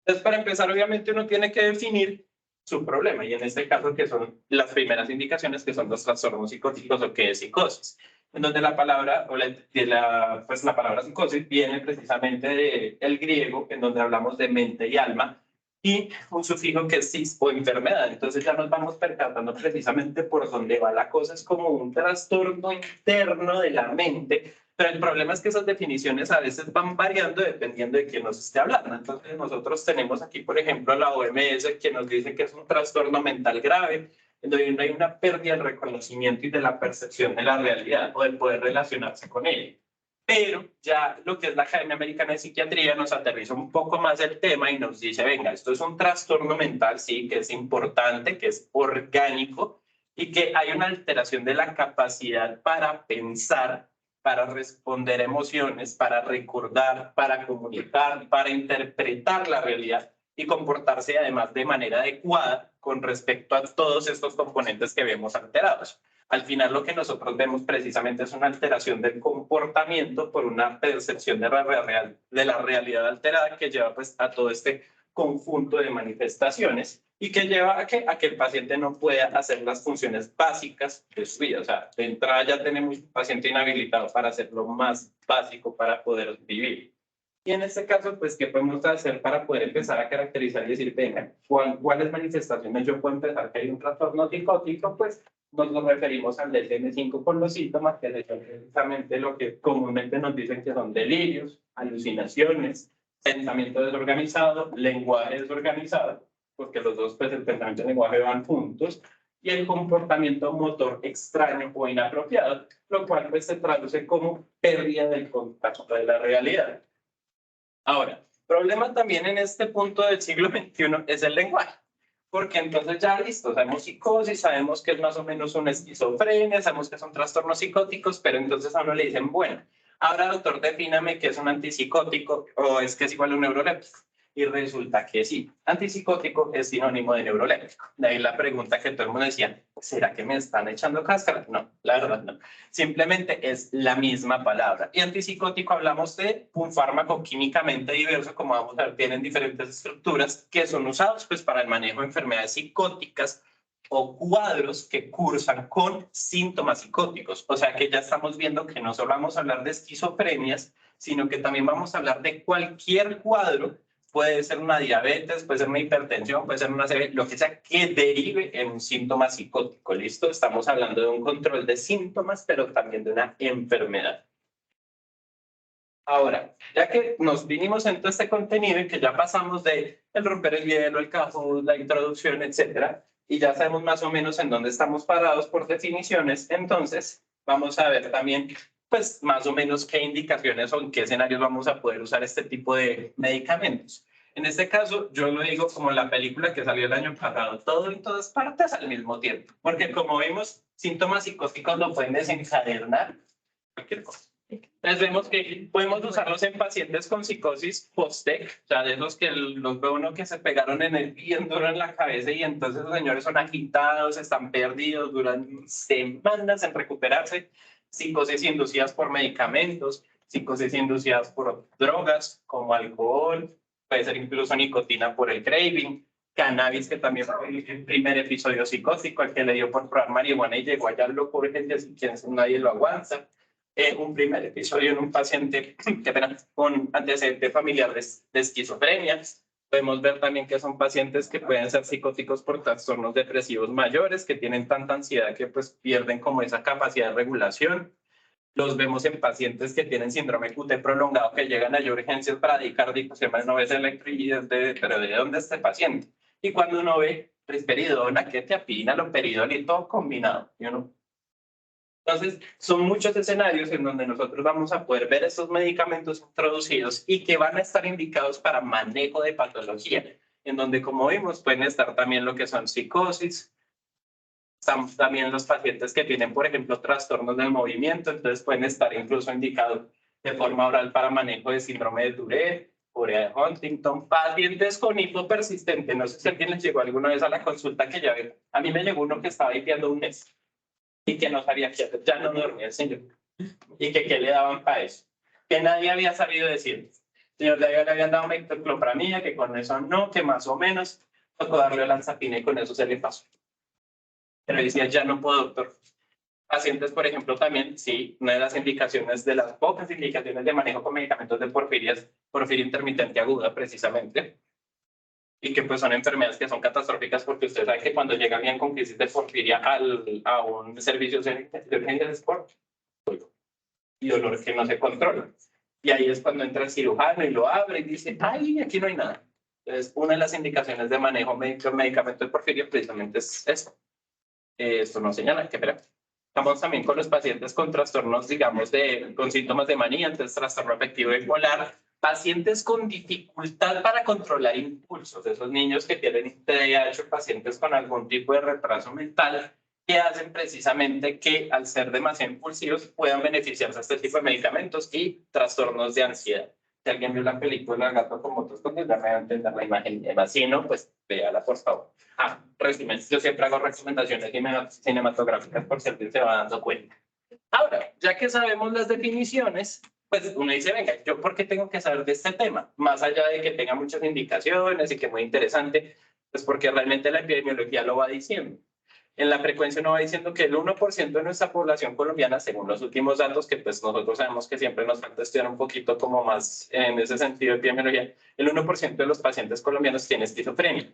Entonces, para empezar, obviamente uno tiene que definir su problema, y en este caso que son las primeras indicaciones, que son los trastornos psicóticos o qué es psicosis, en donde la palabra, pues la palabra psicosis viene precisamente del griego, en donde hablamos de mente y alma, y un sufijo que es sis o enfermedad. Entonces ya nos vamos percatando precisamente por dónde va la cosa, es como un trastorno interno de la mente, pero el problema es que esas definiciones a veces van variando dependiendo de quién nos esté hablando. Entonces nosotros tenemos aquí, por ejemplo, la OMS, que nos dice que es un trastorno mental grave, en donde hay una pérdida del reconocimiento y de la percepción de la realidad o de poder relacionarse con ella. Pero ya lo que es la Academia Americana de Psiquiatría nos aterriza un poco más el tema y nos dice, venga, esto es un trastorno mental, sí, que es importante, que es orgánico y que hay una alteración de la capacidad para pensar, para responder emociones, para recordar, para comunicar, para interpretar la realidad y comportarse además de manera adecuada con respecto a todos estos componentes que vemos alterados. Al final lo que nosotros vemos precisamente es una alteración del comportamiento por una percepción de la realidad alterada que lleva pues a todo este conjunto de manifestaciones y que lleva a que el paciente no pueda hacer las funciones básicas de su vida. O sea, de entrada ya tenemos un paciente inhabilitado para hacer lo más básico para poder vivir. Y en este caso, pues, ¿qué podemos hacer para poder empezar a caracterizar y decir, venga, ¿cuáles manifestaciones yo puedo empezar que hay un trastorno psicótico? Pues nos referimos al DSM-5 con los síntomas, que es precisamente lo que comúnmente nos dicen que son delirios, alucinaciones, pensamiento desorganizado, lenguaje desorganizado, porque los dos, pues el pensamiento y el lenguaje van juntos, y el comportamiento motor extraño o inapropiado, lo cual pues se traduce como pérdida del contacto de la realidad. Ahora, problema también en este punto del siglo XXI es el lenguaje, porque entonces ya listo, sabemos psicosis, sabemos que es más o menos una esquizofrenia, sabemos que son trastornos psicóticos, pero entonces a uno le dicen, bueno, ahora doctor, defíname qué es un antipsicótico o es que es igual a un neuroléptico. Y resulta que sí, antipsicótico es sinónimo de neuroléptico. De ahí la pregunta que todo el mundo decía, ¿será que me están echando cáscara? No, la verdad no. Simplemente es la misma palabra. Y antipsicótico hablamos de un fármaco químicamente diverso, como vamos a ver, tienen diferentes estructuras que son usados pues, para el manejo de enfermedades psicóticas o cuadros que cursan con síntomas psicóticos. O sea que ya estamos viendo que no solo vamos a hablar de esquizofrenias, sino que también vamos a hablar de cualquier cuadro. Puede ser una diabetes, puede ser una hipertensión, puede ser una CB, lo que sea que derive en un síntoma psicótico. ¿Listo? Estamos hablando de un control de síntomas, pero también de una enfermedad. Ahora, ya que nos vinimos en todo este contenido y que ya pasamos de el romper el hielo, el Kahoot, la introducción, etcétera, y ya sabemos más o menos en dónde estamos parados por definiciones, entonces vamos a ver también pues más o menos qué indicaciones o en qué escenarios vamos a poder usar este tipo de medicamentos. En este caso, yo lo digo como la película que salió el año pasado, todo en todas partes al mismo tiempo, porque como vimos, síntomas psicóticos lo pueden desencadenar cualquier cosa. Entonces vemos que podemos usarlos en pacientes con psicosis post-TEC, o sea, de esos que los ve uno que se pegaron en el bien duro en la cabeza y entonces los señores son agitados, están perdidos, duran semanas en recuperarse, psicosis inducidas por medicamentos, psicosis inducidas por drogas como alcohol, puede ser incluso nicotina por el craving, cannabis, que también fue el primer episodio psicótico, el que le dio por probar marihuana y llegó allá lo por gente, si nadie lo aguanta. Un primer episodio en un paciente con antecedente familiar de esquizofrenia. Podemos ver también que son pacientes que pueden ser psicóticos por trastornos depresivos mayores, que tienen tanta ansiedad que pues pierden como esa capacidad de regulación. Los vemos en pacientes que tienen síndrome QT prolongado, que llegan a urgencias bradicárdicos, se llaman no ves electroides, pero ¿de dónde está este paciente? Y cuando uno ve risperidona, quetiapina, loperidol y todo combinado, y uno... Entonces, son muchos escenarios en donde nosotros vamos a poder ver estos medicamentos introducidos y que van a estar indicados para manejo de patología, en donde, como vimos, pueden estar también lo que son psicosis, están también los pacientes que tienen, por ejemplo, trastornos del movimiento, entonces pueden estar incluso indicados de forma oral para manejo de síndrome de Tourette, urea de Huntington, pacientes con hipo persistente. No sé si a alguien les llegó alguna vez a la consulta que ya ven. A mí me llegó uno que estaba hipeando un mes y que no sabía qué hacer, ya no dormía el señor. Y que qué le daban para eso, que nadie había sabido decir. Señor, le habían dado metoclopramida, que con eso no, que más o menos, tocó darle olanzapina y con eso se le pasó. Pero decía, ya no puedo, doctor. Pacientes, por ejemplo, también, sí, una de las indicaciones, de las pocas indicaciones de manejo con medicamentos de porfiria es porfiria intermitente aguda, precisamente, y que pues son enfermedades que son catastróficas porque usted sabe que cuando llega bien con crisis de porfiria a un servicio de urgencias es por y dolor que no se controla. Y ahí es cuando entra el cirujano y lo abre y dice, ay, aquí no hay nada. Entonces, una de las indicaciones de manejo médico medicamento de porfiria precisamente es eso. Esto nos señala que, espera, estamos también con los pacientes con trastornos, digamos, con síntomas de manía, entonces trastorno afectivo bipolar, pacientes con dificultad para controlar impulsos, esos niños que tienen TDAH, pacientes con algún tipo de retraso mental, que hacen precisamente que al ser demasiado impulsivos puedan beneficiarse de este tipo de medicamentos y trastornos de ansiedad. Si alguien vio la película El gato con botas, pues ya me va a entender la imagen. Si no, pues véala, por favor. Resumen, yo siempre hago recomendaciones cinematográficas por si alguien se va dando cuenta. Ahora, ya que sabemos las definiciones, pues uno dice, venga, ¿yo por qué tengo que saber de este tema? Más allá de que tenga muchas indicaciones y que es muy interesante, pues porque realmente la epidemiología lo va diciendo. En la frecuencia uno va diciendo que el 1% de nuestra población colombiana, según los últimos datos, que pues nosotros sabemos que siempre nos falta estudiar un poquito como más en ese sentido de epidemiología, el 1% de los pacientes colombianos tiene esquizofrenia.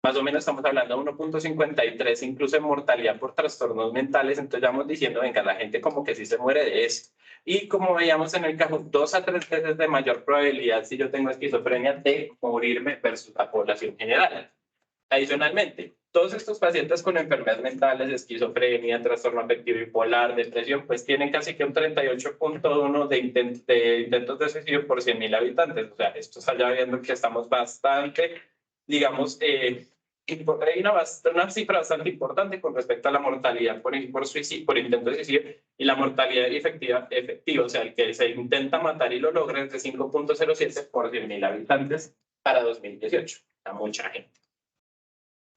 Más o menos estamos hablando de 1.53, incluso en mortalidad por trastornos mentales. Entonces ya vamos diciendo, venga, la gente como que sí se muere de eso. Y como veíamos en el caso, 2 a 3 veces de mayor probabilidad si yo tengo esquizofrenia de morirme versus la población general. Adicionalmente, todos estos pacientes con enfermedades mentales, esquizofrenia, trastorno afectivo bipolar, depresión, pues tienen casi que un 38.1 de intentos de suicidio por 100.000 habitantes. O sea, esto está ya viendo que estamos bastante, digamos, hay una cifra bastante importante con respecto a la mortalidad por suicidio, por intento de suicidio, y la mortalidad efectiva, o sea, el que se intenta matar y lo logra es de 5.07 por 100.000 habitantes para 2018. A mucha gente.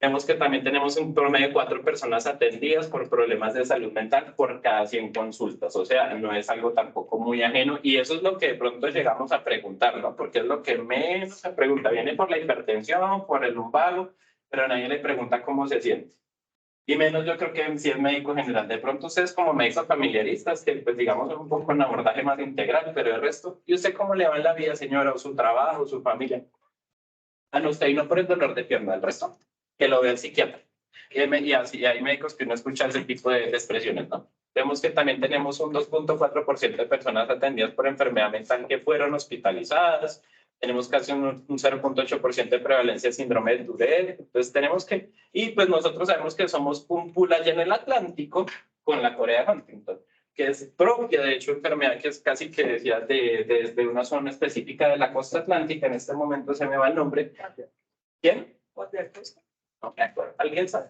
Vemos que también tenemos un promedio de 4 personas atendidas por problemas de salud mental por cada 100 consultas. O sea, no es algo tampoco muy ajeno. Y eso es lo que de pronto llegamos a preguntar, ¿no? Porque es lo que menos se pregunta. Viene por la hipertensión, por el lumbago, pero nadie le pregunta cómo se siente. Y menos yo creo que si es médico general. De pronto ustedes como médicos familiaristas, que pues digamos un poco un abordaje más integral, pero el resto, ¿y usted cómo le va en la vida, señora, o su trabajo, su familia? No, usted y no por el dolor de pierna, el resto que lo vea el psiquiatra. Y así hay médicos que no escuchan ese tipo de expresiones, ¿no? Vemos que también tenemos un 2.4% de personas atendidas por enfermedad mental que fueron hospitalizadas. Tenemos casi un 0.8% de prevalencia de síndrome de Tourette. Entonces tenemos que, y pues nosotros sabemos que somos un pool allá en el Atlántico con la Corea de Huntington, que es propia, de hecho, enfermedad que es casi que decía desde una zona específica de la costa atlántica. En este momento se me va el nombre. ¿Quién? No me acuerdo. ¿Alguien sabe?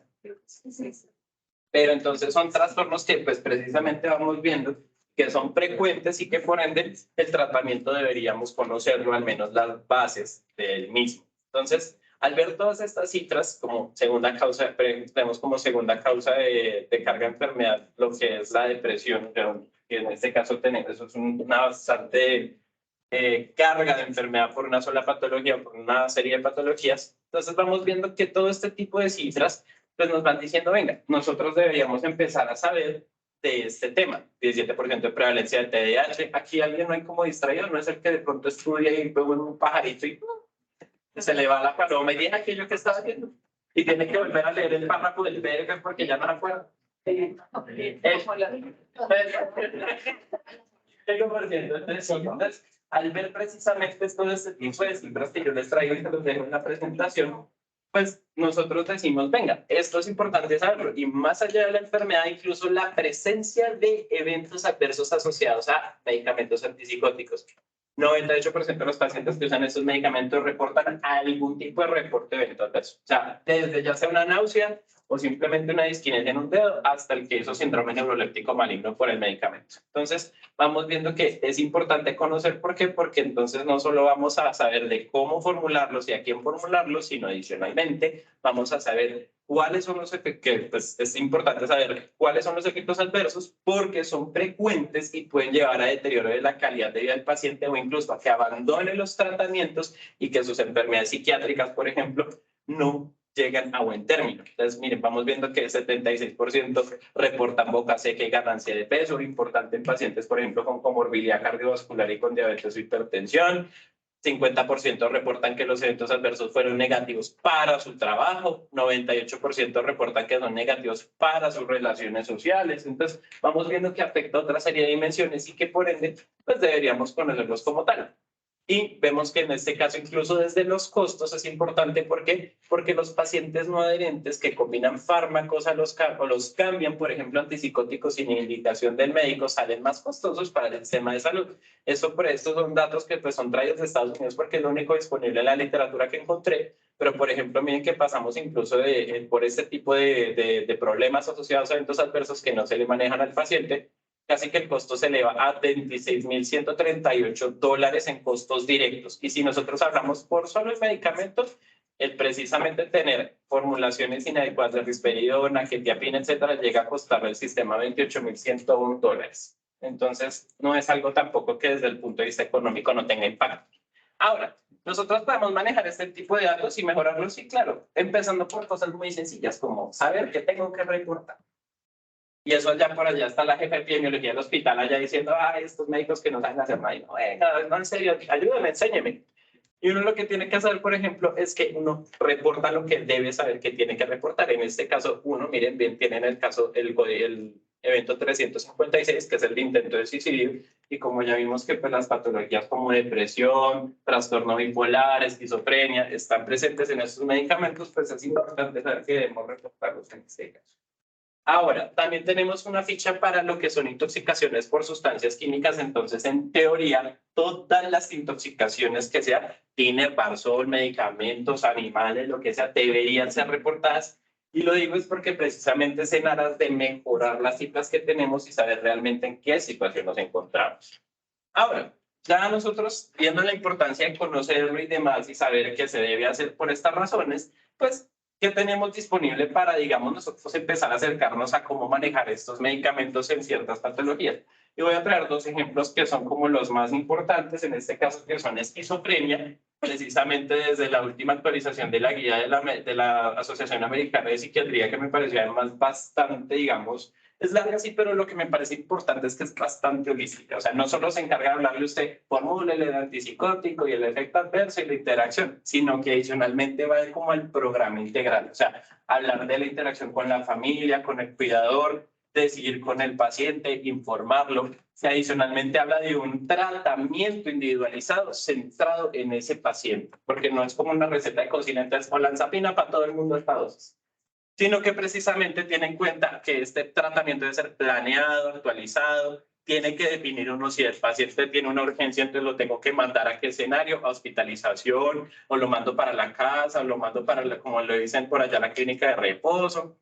Pero entonces son trastornos que pues precisamente vamos viendo que son frecuentes y que por ende el tratamiento deberíamos conocerlo, al menos las bases del mismo. Entonces, al ver todas estas cifras como segunda causa, tenemos como segunda causa de carga de enfermedad lo que es la depresión, que en este caso tenemos, eso es una bastante carga de enfermedad por una sola patología, por una serie de patologías. Entonces vamos viendo que todo este tipo de cifras pues nos van diciendo, venga, nosotros deberíamos empezar a saber de este tema. 17% de prevalencia de TDAH. Aquí alguien no hay como distraído, no es el que de pronto estudia y ve un pajarito y se le va la paloma y dice aquello que estaba haciendo. Y tiene que volver a leer el párrafo del PDF porque ya no me acuerdo. Entonces, al ver precisamente todo este tipo de cifras que yo les traigo y que los dejo en la presentación, pues nosotros decimos, venga, esto es importante saberlo. Y más allá de la enfermedad, incluso la presencia de eventos adversos asociados a medicamentos antipsicóticos. 98% de los pacientes que usan estos medicamentos reportan algún tipo de reporte de evento adverso. O sea, desde ya sea una náusea, o simplemente una disquinesia en un dedo, hasta el que hizo síndrome neuroléptico maligno por el medicamento. Entonces, vamos viendo que es importante conocer por qué, porque entonces no solo vamos a saber de cómo formularlos y a quién formularlos, sino adicionalmente vamos a saber cuáles son los efectos, que pues es importante saber cuáles son los efectos adversos, porque son frecuentes y pueden llevar a deterioro de la calidad de vida del paciente o incluso a que abandone los tratamientos y que sus enfermedades psiquiátricas, por ejemplo, no llegan a buen término. Entonces, miren, vamos viendo que el 76% reportan boca seca y ganancia de peso, importante en pacientes, por ejemplo, con comorbilidad cardiovascular y con diabetes o hipertensión. 50% reportan que los eventos adversos fueron negativos para su trabajo, 98% reportan que son negativos para sus relaciones sociales. Entonces, vamos viendo que afecta a otra serie de dimensiones y que por ende, pues deberíamos conocerlos como tal. Y vemos que en este caso, incluso desde los costos, es importante. ¿Por qué? Porque los pacientes no adherentes que combinan fármacos o los cambian, por ejemplo, antipsicóticos sin indicación del médico, salen más costosos para el sistema de salud. Por estos son datos que pues, son traídos de Estados Unidos porque es lo único disponible en la literatura que encontré. Pero, por ejemplo, miren que pasamos incluso por este tipo de problemas asociados a eventos adversos que no se le manejan al paciente. Casi que el costo se eleva a $26,138 en costos directos. Y si nosotros hablamos por solo el medicamento, el precisamente tener formulaciones inadecuadas de risperidona, quetiapina, etcétera, llega a costar al sistema $28,101. Entonces, no es algo tampoco que desde el punto de vista económico no tenga impacto. Ahora, nosotros podemos manejar este tipo de datos y mejorarlos, sí, claro, empezando por cosas muy sencillas como saber qué tengo que reportar. Y eso allá por allá está la jefa de epidemiología del hospital allá diciendo, ay, estos médicos que no saben hacer nada. Y no, venga, no, en serio, ayúdame, enséñeme. Y uno lo que tiene que hacer, por ejemplo, es que uno reporta lo que debe saber que tiene que reportar. En este caso, uno, miren bien, tiene en el caso el evento 356, que es el de intento de suicidio, y como ya vimos que pues, las patologías como depresión, trastorno bipolar, esquizofrenia, están presentes en estos medicamentos, pues es importante saber que debemos reportarlos en este caso. Ahora, también tenemos una ficha para lo que son intoxicaciones por sustancias químicas. Entonces, en teoría, todas las intoxicaciones que sea, tiner, barzol, medicamentos, animales, lo que sea, deberían ser reportadas. Y lo digo es porque precisamente es en aras de mejorar las cifras que tenemos y saber realmente en qué situación nos encontramos. Ahora, ya nosotros, viendo la importancia de conocerlo y demás y saber qué se debe hacer por estas razones, pues ¿qué tenemos disponible para, digamos, nosotros empezar a acercarnos a cómo manejar estos medicamentos en ciertas patologías? Y voy a traer dos ejemplos que son como los más importantes, en este caso que son esquizofrenia, precisamente desde la última actualización de la guía de la Asociación Americana de Psiquiatría, que me pareció además bastante, digamos, es larga sí, pero lo que me parece importante es que es bastante holística. O sea, no solo se encarga de hablarle usted, formúlele el antipsicótico y el efecto adverso y la interacción, sino que adicionalmente va como el programa integral. O sea, hablar de la interacción con la familia, con el cuidador, decidir con el paciente, informarlo. Se adicionalmente habla de un tratamiento individualizado centrado en ese paciente, porque no es como una receta de cocina, entonces olanzapina para todo el mundo esta dosis, sino que precisamente tiene en cuenta que este tratamiento debe ser planeado, actualizado, tiene que definir uno si el paciente tiene una urgencia, entonces lo tengo que mandar a qué escenario, a hospitalización, o lo mando para la casa, o lo mando para, como lo dicen por allá, la clínica de reposo.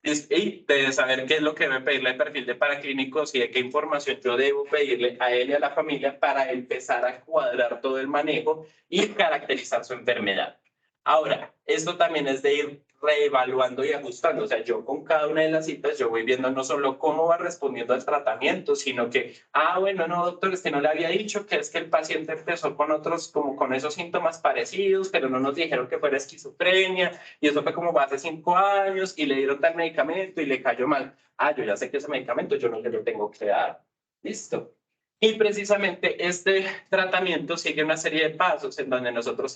Y de saber qué es lo que debe pedirle el perfil de paraclínicos y de qué información yo debo pedirle a él y a la familia para empezar a cuadrar todo el manejo y caracterizar su enfermedad. Ahora, esto también es de ir reevaluando y ajustando. O sea, yo con cada una de las citas, yo voy viendo no solo cómo va respondiendo al tratamiento, sino que, bueno, no, doctor, no le había dicho que es que el paciente empezó con otros, como con esos síntomas parecidos, pero no nos dijeron que fuera esquizofrenia, y eso fue como hace 5 años, y le dieron tal medicamento y le cayó mal. Yo ya sé que ese medicamento yo no le lo tengo que dar. Listo. Y precisamente este tratamiento sigue una serie de pasos en donde nosotros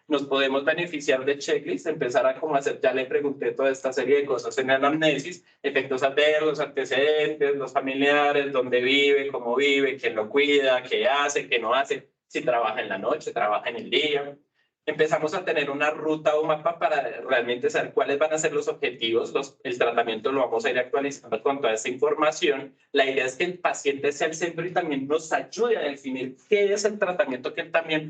nos podemos beneficiar de checklist, empezar a como hacer, ya le pregunté toda esta serie de cosas en la anamnesis, efectos adversos, antecedentes, los familiares, dónde vive, cómo vive, quién lo cuida, qué hace, qué no hace, si trabaja en la noche, trabaja en el día. Empezamos a tener una ruta o mapa para realmente saber cuáles van a ser los objetivos. El tratamiento lo vamos a ir actualizando con toda esta información. La idea es que el paciente sea el centro y también nos ayude a definir qué es el tratamiento que él también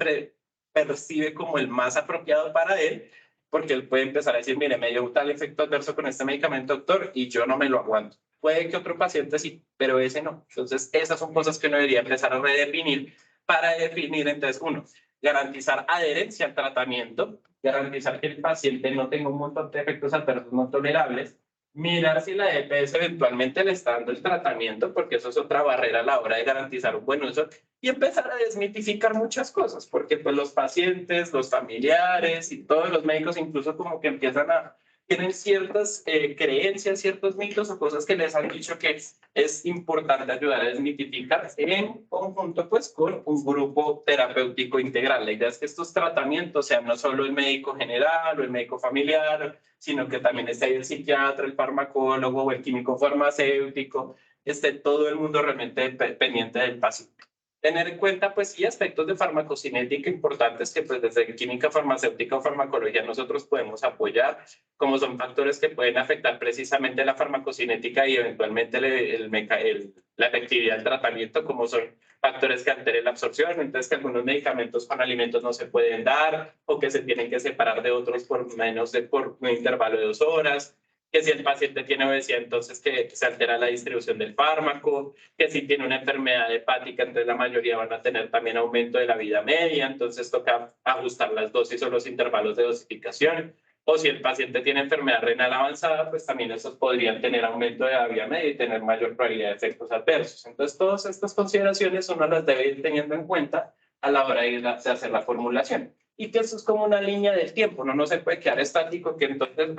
percibe como el más apropiado para él. porque él puede empezar a decir, mire, me dio tal efecto adverso con este medicamento, doctor, y yo no me lo aguanto. Puede que otro paciente sí, pero ese no. Entonces, esas son cosas que uno debería empezar a redefinir para definir, entonces, uno, garantizar adherencia al tratamiento, garantizar que el paciente no tenga un montón de efectos adversos no tolerables, mirar si la EPS eventualmente le está dando el tratamiento, porque eso es otra barrera a la hora de garantizar un buen uso, y empezar a desmitificar muchas cosas, porque pues los pacientes, los familiares y todos los médicos incluso como que empiezan a tienen ciertas creencias, ciertos mitos o cosas que les han dicho que es importante ayudar a desmitificar en conjunto pues con un grupo terapéutico integral. La idea es que estos tratamientos sean no solo el médico general o el médico familiar, sino que también esté ahí el psiquiatra, el farmacólogo o el químico farmacéutico, esté todo el mundo realmente pendiente del paciente. Tener en cuenta, pues, sí, aspectos de farmacocinética importantes que, pues, desde química farmacéutica o farmacología nosotros podemos apoyar, como son factores que pueden afectar precisamente la farmacocinética y eventualmente la efectividad del tratamiento, como son factores que alteren la absorción, entonces que algunos medicamentos con alimentos no se pueden dar o que se tienen que separar de otros por un intervalo de 2 horas, que si el paciente tiene obesidad, entonces que se altera la distribución del fármaco, que si tiene una enfermedad hepática, entonces la mayoría van a tener también aumento de la vida media, entonces toca ajustar las dosis o los intervalos de dosificación. O si el paciente tiene enfermedad renal avanzada, pues también esos podrían tener aumento de la vida media y tener mayor probabilidad de efectos adversos. Entonces, todas estas consideraciones uno las debe ir teniendo en cuenta a la hora de hacer la formulación. Y que eso es como una línea del tiempo, no se puede quedar estático, que entonces,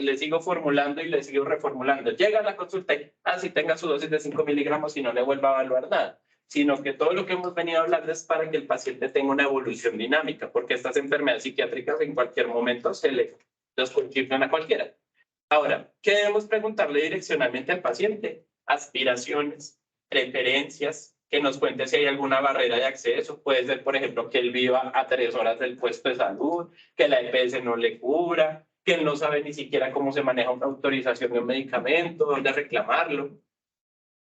le sigo formulando y le sigo reformulando. Llega a la consulta y, sí, tenga su dosis de 5 miligramos y no le vuelva a evaluar nada, sino que todo lo que hemos venido hablando es para que el paciente tenga una evolución dinámica, porque estas enfermedades psiquiátricas en cualquier momento se le los confirman a cualquiera. Ahora, ¿qué debemos preguntarle direccionalmente al paciente? Aspiraciones, preferencias, que nos cuente si hay alguna barrera de acceso. Puede ser, por ejemplo, que él viva a 3 horas del puesto de salud, que la EPS no le cubra, que él no sabe ni siquiera cómo se maneja una autorización de un medicamento, dónde reclamarlo.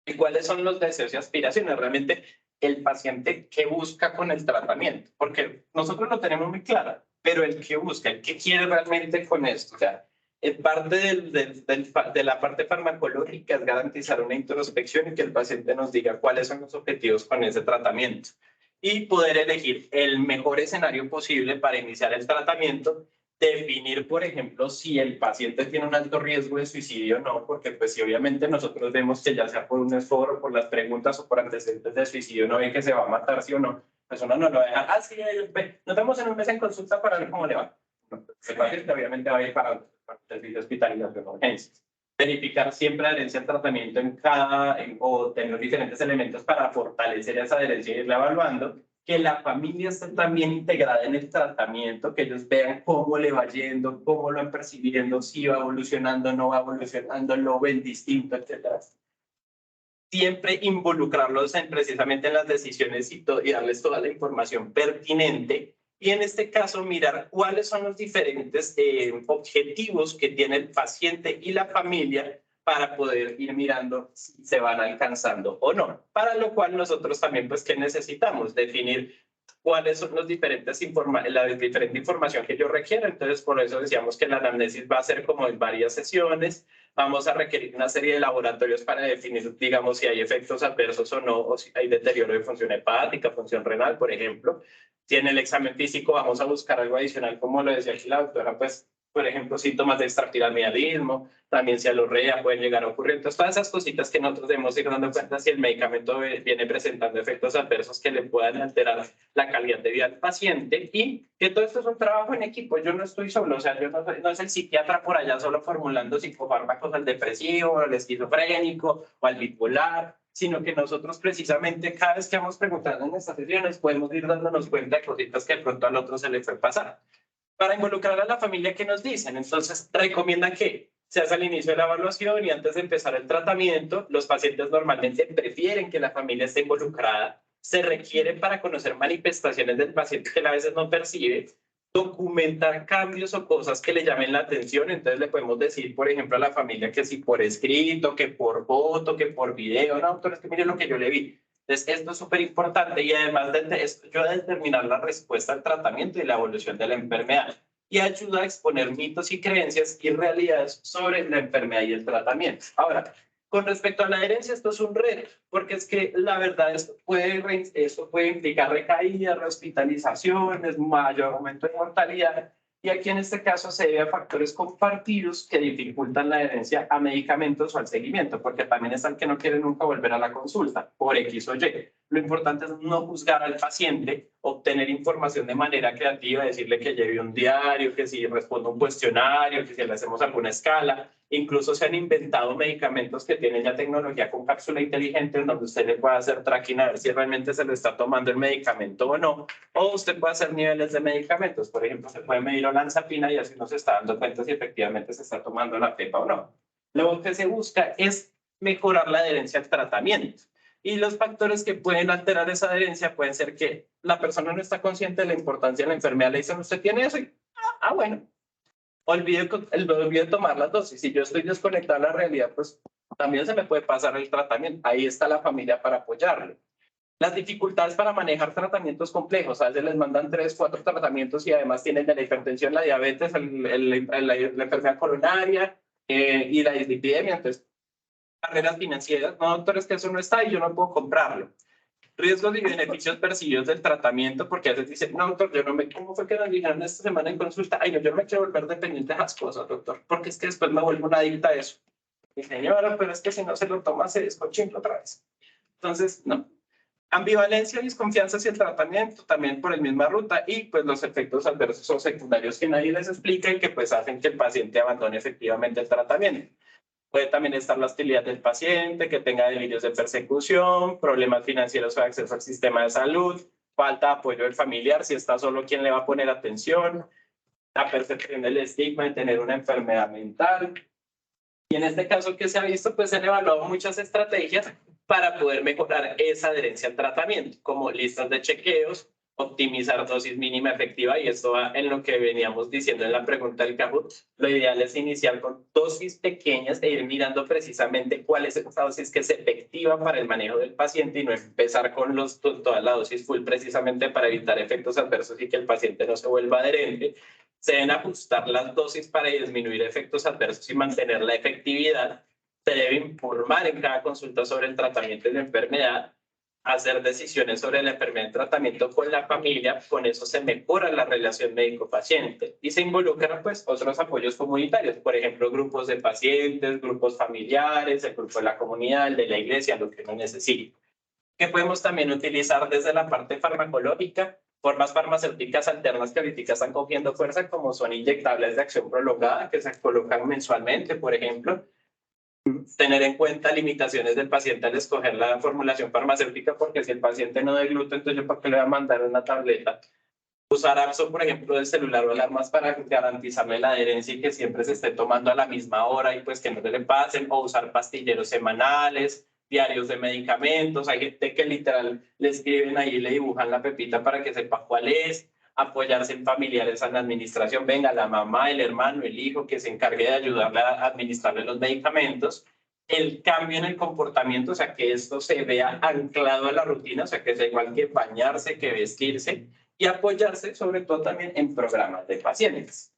¿Y cuáles son los deseos y aspiraciones? Realmente el paciente qué busca con el tratamiento, porque nosotros lo tenemos muy claro, pero el que busca, el que quiere realmente con esto, o sea, parte de la parte farmacológica es garantizar una introspección y que el paciente nos diga cuáles son los objetivos con ese tratamiento y poder elegir el mejor escenario posible para iniciar el tratamiento, definir, por ejemplo, si el paciente tiene un alto riesgo de suicidio o no, porque pues si obviamente nosotros vemos que ya sea por un esfuerzo, por las preguntas o por antecedentes de suicidio, no ve que se va a matar, sí o no, pues uno no lo va a dejar, sí, nos vemos en un mes en consulta para ver cómo le va. El paciente obviamente va a ir para el servicio hospitalario de urgencias. Verificar siempre adherencia al tratamiento o tener diferentes elementos para fortalecer esa adherencia y irla evaluando. Que la familia esté también integrada en el tratamiento, que ellos vean cómo le va yendo, cómo lo van percibiendo, si va evolucionando, no va evolucionando, lo ven distinto, etc. Siempre involucrarlos precisamente en las decisiones y darles toda la información pertinente. Y en este caso, mirar cuáles son los diferentes objetivos que tiene el paciente y la familia para poder ir mirando si se van alcanzando o no. Para lo cual nosotros también, pues, ¿qué necesitamos? Definir cuáles son la diferente información que yo requiero. Entonces, por eso decíamos que la anamnesis va a ser como en varias sesiones. Vamos a requerir una serie de laboratorios para definir, digamos, si hay efectos adversos o no, o si hay deterioro de función hepática, función renal, por ejemplo. Si en el examen físico vamos a buscar algo adicional, como lo decía aquí la doctora, pues, por ejemplo, síntomas de extrapiramialismo, también si alorrea pueden llegar a ocurrir. Entonces, todas esas cositas que nosotros debemos ir dando cuenta si el medicamento viene presentando efectos adversos que le puedan alterar la calidad de vida del paciente y que todo esto es un trabajo en equipo. Yo no estoy solo, o sea, yo no es el psiquiatra por allá solo formulando psicofármacos al depresivo, al esquizofrénico o al bipolar, sino que nosotros precisamente cada vez que vamos preguntando en estas sesiones podemos ir dándonos cuenta de cositas que de pronto al otro se le fue pasar. Para involucrar a la familia, ¿qué nos dicen? Entonces, recomiendan que se hace al inicio de la evaluación y antes de empezar el tratamiento, los pacientes normalmente prefieren que la familia esté involucrada. Se requiere para conocer manifestaciones del paciente que él a veces no percibe, documentar cambios o cosas que le llamen la atención. Entonces le podemos decir, por ejemplo, a la familia que si por escrito, que por foto, que por video, no, doctor, es que mire lo que yo le vi. Entonces, esto es súper importante y además de esto, yo de determinar la respuesta al tratamiento y la evolución de la enfermedad. y ayuda a exponer mitos y creencias y realidades sobre la enfermedad y el tratamiento. Ahora, con respecto a la adherencia, esto es un reto, porque es que la verdad esto puede implicar recaídas, rehospitalizaciones, mayor aumento de mortalidad, y aquí en este caso se debe a factores compartidos que dificultan la adherencia a medicamentos o al seguimiento, porque también están que no quieren nunca volver a la consulta por X o Y. Lo importante es no juzgar al paciente, obtener información de manera creativa, decirle que lleve un diario, que si responde un cuestionario, que si le hacemos alguna escala. Incluso se han inventado medicamentos que tienen ya tecnología con cápsula inteligente en donde usted le puede hacer tracking a ver si realmente se le está tomando el medicamento o no. O usted puede hacer niveles de medicamentos. Por ejemplo, se puede medir olanzapina y así no se está dando cuenta si efectivamente se está tomando la pepa o no. Lo que se busca es mejorar la adherencia al tratamiento. Y los factores que pueden alterar esa adherencia pueden ser que la persona no está consciente de la importancia de la enfermedad. Le dicen, usted tiene eso y, bueno, olvide tomar las dosis. Si yo estoy desconectado de la realidad, pues también se me puede pasar el tratamiento. Ahí está la familia para apoyarlo. Las dificultades para manejar tratamientos complejos. A veces les mandan 3, 4 tratamientos y además tienen de la hipertensión, la diabetes, la enfermedad coronaria y la dislipidemia. Entonces, barreras financieras. No, doctor, es que eso no está y yo no puedo comprarlo. Riesgos y beneficios percibidos del tratamiento, porque a veces dicen, no, doctor, yo no me, ¿cómo fue que nos dijeron esta semana en consulta? Ay, no, yo no me quiero volver dependiente de las cosas, doctor, porque es que después me vuelvo una adicta a eso. Y señora, pero es que si no se lo toma, se desconchinga otra vez. Entonces, no. Ambivalencia y desconfianza hacia el tratamiento, también por la misma ruta, y pues los efectos adversos o secundarios que nadie les explica y que pues hacen que el paciente abandone efectivamente el tratamiento. Puede también estar la hostilidad del paciente, que tenga delirios de persecución, problemas financieros o de acceso al sistema de salud, falta de apoyo del familiar, si está solo, ¿quién le va a poner atención? La percepción del estigma de tener una enfermedad mental. Y en este caso que se ha visto, pues se han evaluado muchas estrategias para poder mejorar esa adherencia al tratamiento, como listas de chequeos, optimizar dosis mínima efectiva, y esto va en lo que veníamos diciendo en la pregunta del Kahoot. Lo ideal es iniciar con dosis pequeñas e ir mirando precisamente cuál es esa dosis que es efectiva para el manejo del paciente y no empezar con toda la dosis full precisamente para evitar efectos adversos y que el paciente no se vuelva adherente. Se deben ajustar las dosis para disminuir efectos adversos y mantener la efectividad. Se debe informar en cada consulta sobre el tratamiento de la enfermedad, hacer decisiones sobre la enfermedad y tratamiento con la familia. Con eso se mejora la relación médico-paciente y se involucran pues otros apoyos comunitarios, por ejemplo, grupos de pacientes, grupos familiares, el grupo de la comunidad, el de la iglesia, lo que uno necesite. Que podemos también utilizar desde la parte farmacológica, formas farmacéuticas alternas que ahorita están cogiendo fuerza, como son inyectables de acción prolongada, que se colocan mensualmente, por ejemplo. Tener en cuenta limitaciones del paciente al escoger la formulación farmacéutica, porque si el paciente no da gluten, entonces yo para qué le voy a mandar una tableta. Usar APSO, por ejemplo, del celular o alarmas para garantizarle la adherencia y que siempre se esté tomando a la misma hora y pues que no se le pasen, o usar pastilleros semanales, diarios de medicamentos. Hay gente que literal le escriben ahí y le dibujan la pepita para que sepa cuál es. Apoyarse en familiares en la administración, venga la mamá, el hermano, el hijo que se encargue de ayudarle a administrarle los medicamentos. El cambio en el comportamiento, o sea, que esto se vea anclado a la rutina, o sea, que sea igual que bañarse, que vestirse, y apoyarse sobre todo también en programas de pacientes.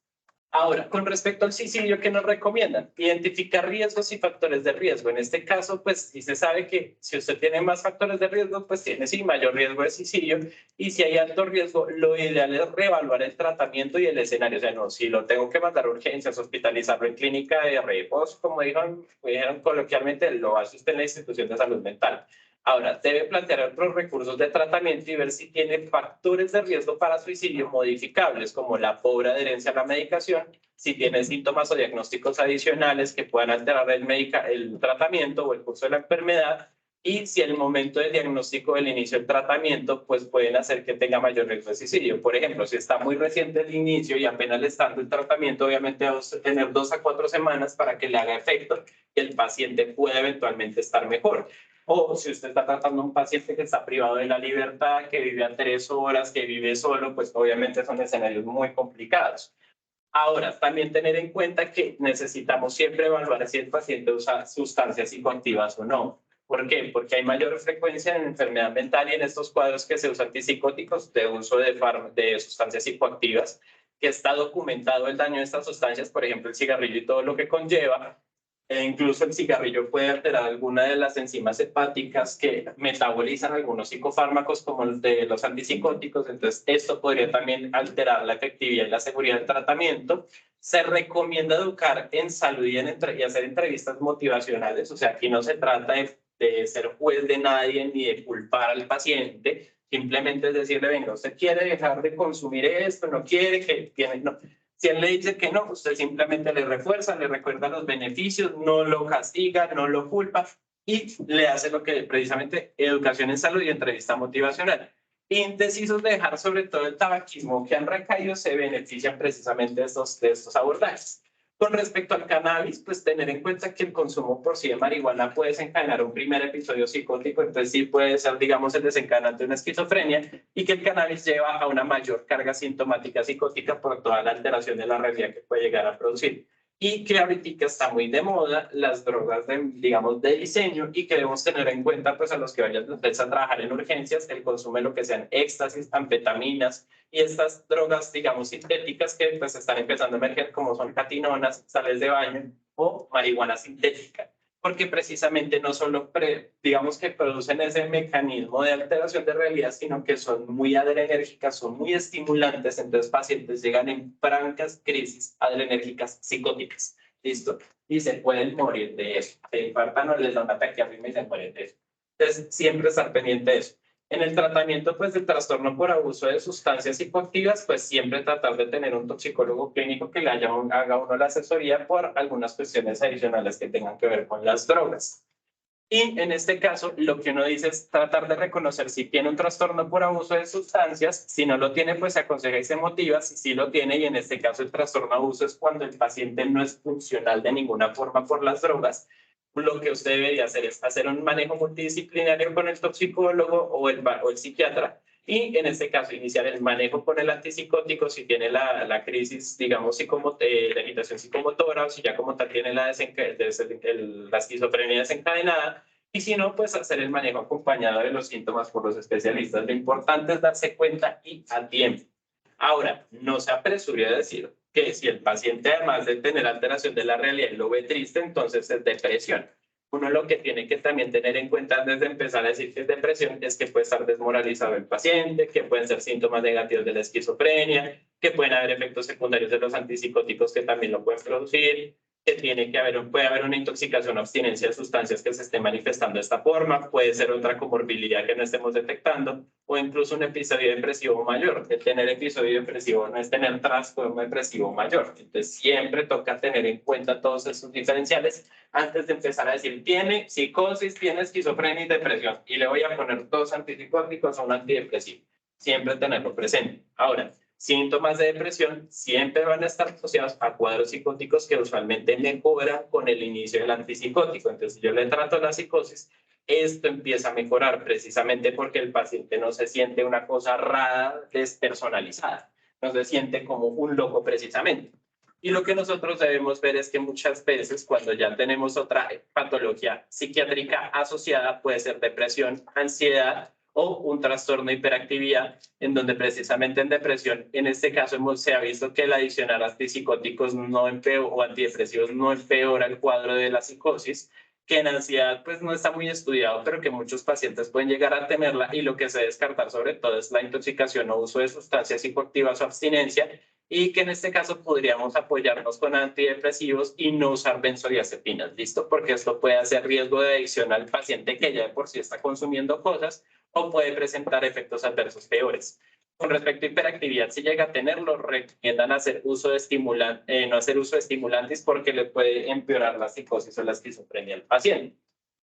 Ahora, con respecto al suicidio, ¿qué nos recomiendan? Identificar riesgos y factores de riesgo. En este caso, pues sí se sabe que si usted tiene más factores de riesgo, pues tiene sí mayor riesgo de suicidio. Y si hay alto riesgo, lo ideal es reevaluar el tratamiento y el escenario. O sea, no, si lo tengo que mandar a urgencias, hospitalizarlo en clínica de reposo, como dijeron coloquialmente, lo hace usted en la institución de salud mental. Ahora, debe plantear otros recursos de tratamiento y ver si tiene factores de riesgo para suicidio modificables, como la pobre adherencia a la medicación, si tiene síntomas o diagnósticos adicionales que puedan alterar el tratamiento o el curso de la enfermedad, y si el momento del diagnóstico del inicio del tratamiento, pues pueden hacer que tenga mayor riesgo de suicidio. Por ejemplo, si está muy reciente el inicio y apenas le está dando el tratamiento, obviamente va a tener 2 a 4 semanas para que le haga efecto y el paciente pueda eventualmente estar mejor. O si usted está tratando a un paciente que está privado de la libertad, que vive a 3 horas, que vive solo, pues obviamente son escenarios muy complicados. Ahora, también tener en cuenta que necesitamos siempre evaluar si el paciente usa sustancias psicoactivas o no. ¿Por qué? Porque hay mayor frecuencia en enfermedad mental y en estos cuadros que se usan antipsicóticos de uso de sustancias psicoactivas. que está documentado el daño de estas sustancias, por ejemplo, el cigarrillo y todo lo que conlleva. E incluso el cigarrillo puede alterar alguna de las enzimas hepáticas que metabolizan algunos psicofármacos como el de los antipsicóticos. Entonces, esto podría también alterar la efectividad y la seguridad del tratamiento. Se recomienda educar en salud y hacer entrevistas motivacionales. O sea, aquí no se trata de ser juez de nadie ni de culpar al paciente. Simplemente es decirle, venga, usted quiere dejar de consumir esto, no quiere que tiene... No. Si él le dice que no, usted simplemente le refuerza, le recuerda los beneficios, no lo castiga, no lo culpa y le hace lo que precisamente educación en salud y entrevista motivacional. Indecisos de dejar sobre todo el tabaquismo que han recaído se benefician precisamente de estos abordajes. Con respecto al cannabis, pues tener en cuenta que el consumo por sí de marihuana puede desencadenar un primer episodio psicótico, entonces sí puede ser, digamos, el desencadenante de una esquizofrenia, y que el cannabis lleva a una mayor carga sintomática psicótica por toda la alteración de la realidad que puede llegar a producir. Y que ahorita está muy de moda las drogas, digamos, de diseño, y que debemos tener en cuenta, pues a los que vayan a trabajar en urgencias, el consumo de lo que sean éxtasis, anfetaminas, y estas drogas, digamos, sintéticas que pues están empezando a emerger, como son catinonas, sales de baño o marihuana sintética, porque precisamente no solo, digamos que producen ese mecanismo de alteración de realidad, sino que son muy adrenérgicas, son muy estimulantes, entonces pacientes llegan en francas crisis adrenérgicas psicóticas, ¿listo? Y se pueden morir de eso, se infartan o les da un ataque a y se mueren de eso. Entonces, siempre estar pendiente de eso. En el tratamiento pues, del trastorno por abuso de sustancias psicoactivas, pues siempre tratar de tener un toxicólogo clínico que le haga uno la asesoría por algunas cuestiones adicionales que tengan que ver con las drogas. Y en este caso, lo que uno dice es tratar de reconocer si tiene un trastorno por abuso de sustancias. Si no lo tiene, pues se aconseja y se motiva. Si sí lo tiene, y en este caso el trastorno de abuso es cuando el paciente no es funcional de ninguna forma por las drogas, lo que usted debería hacer es hacer un manejo multidisciplinario con el toxicólogo o el psiquiatra, y en este caso iniciar el manejo con el antipsicótico si tiene la crisis, digamos, la agitación psicomotora, o si ya como tal tiene la esquizofrenia desencadenada, y si no, pues hacer el manejo acompañado de los síntomas por los especialistas. Lo importante es darse cuenta y a tiempo. Ahora, no se apresure a decir que si el paciente, además de tener alteración de la realidad y lo ve triste, entonces es depresión. Uno lo que tiene que también tener en cuenta antes de empezar a decir que es depresión es que puede estar desmoralizado el paciente, que pueden ser síntomas negativos de la esquizofrenia, que pueden haber efectos secundarios de los antipsicóticos que también lo pueden producir, que puede haber una intoxicación o abstinencia de sustancias que se esté manifestando de esta forma, puede ser otra comorbilidad que no estemos detectando, o incluso un episodio depresivo mayor. El tener episodio depresivo no es tener trastorno depresivo mayor. Entonces siempre toca tener en cuenta todos esos diferenciales antes de empezar a decir, tiene psicosis, tiene esquizofrenia y depresión, y le voy a poner dos antipsicóticos o un antidepresivo. Siempre tenerlo presente. Ahora, síntomas de depresión siempre van a estar asociados a cuadros psicóticos que usualmente mejoran con el inicio del antipsicótico. Entonces, si yo le trato la psicosis, esto empieza a mejorar precisamente porque el paciente no se siente una cosa rara, despersonalizada, no se siente como un loco precisamente. Y lo que nosotros debemos ver es que muchas veces cuando ya tenemos otra patología psiquiátrica asociada, puede ser depresión, ansiedad o un trastorno de hiperactividad, en donde precisamente en depresión, en este caso se ha visto que el adicionar antipsicóticos o antidepresivos no empeora el cuadro de la psicosis, que en ansiedad pues no está muy estudiado, pero que muchos pacientes pueden llegar a tenerla, y lo que se debe descartar sobre todo es la intoxicación o uso de sustancias psicoactivas o abstinencia, y que en este caso podríamos apoyarnos con antidepresivos y no usar benzodiazepinas, ¿listo? Porque esto puede hacer riesgo de adicción al paciente que ya de por sí está consumiendo cosas, o puede presentar efectos adversos peores. Con respecto a hiperactividad, si llega a tenerlo, recomiendan hacer uso de no hacer uso de estimulantes porque le puede empeorar la psicosis o la esquizofrenia al paciente.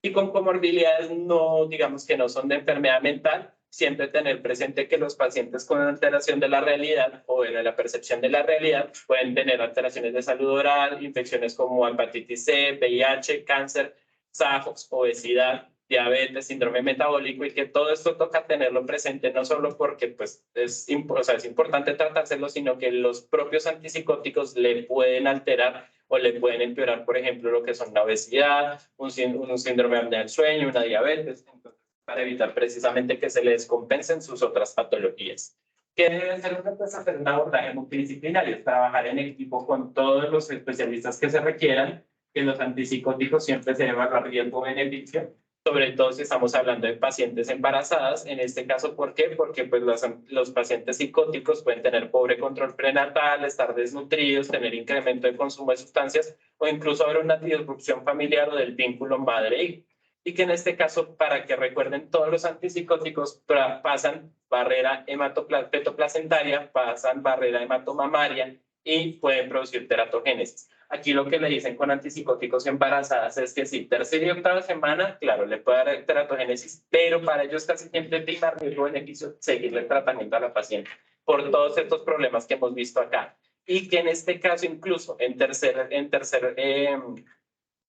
Y con comorbilidades no, digamos que no son de enfermedad mental, siempre tener presente que los pacientes con alteración de la realidad o de la percepción de la realidad pueden tener alteraciones de salud oral, infecciones como hepatitis C, VIH, cáncer, SARS, obesidad, diabetes, síndrome metabólico, y que todo esto toca tenerlo presente, no solo porque pues, es importante tratárselo, sino que los propios antipsicóticos le pueden alterar o le pueden empeorar, por ejemplo, lo que son la obesidad, un síndrome de apnea del sueño, una diabetes, entonces, para evitar precisamente que se le descompensen sus otras patologías. ¿Qué debe hacer uno? Pues hacer un abordaje multidisciplinario, trabajar en equipo con todos los especialistas que se requieran, que los antipsicóticos siempre se evalúan riesgo-beneficio, sobre todo si estamos hablando de pacientes embarazadas. En este caso, ¿por qué? Porque pues los pacientes psicóticos pueden tener pobre control prenatal, estar desnutridos, tener incremento de consumo de sustancias o incluso haber una disrupción familiar o del vínculo madre-hijo. Y que en este caso, para que recuerden, todos los antipsicóticos pasan barrera hematoplacentaria, pasan barrera hematomamaria y pueden producir teratogénesis. Aquí lo que le dicen con antipsicóticos embarazadas es que si tercera y octava semana, claro, le puede dar teratogénesis, pero para ellos casi siempre prima riesgo-beneficio seguirle el tratamiento a la paciente por todos estos problemas que hemos visto acá. Y que en este caso, incluso en tercer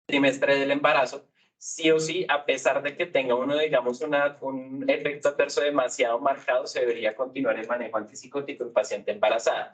trimestre del embarazo, sí o sí, a pesar de que tenga uno, digamos, un efecto adverso demasiado marcado, se debería continuar el manejo antipsicótico en paciente embarazada.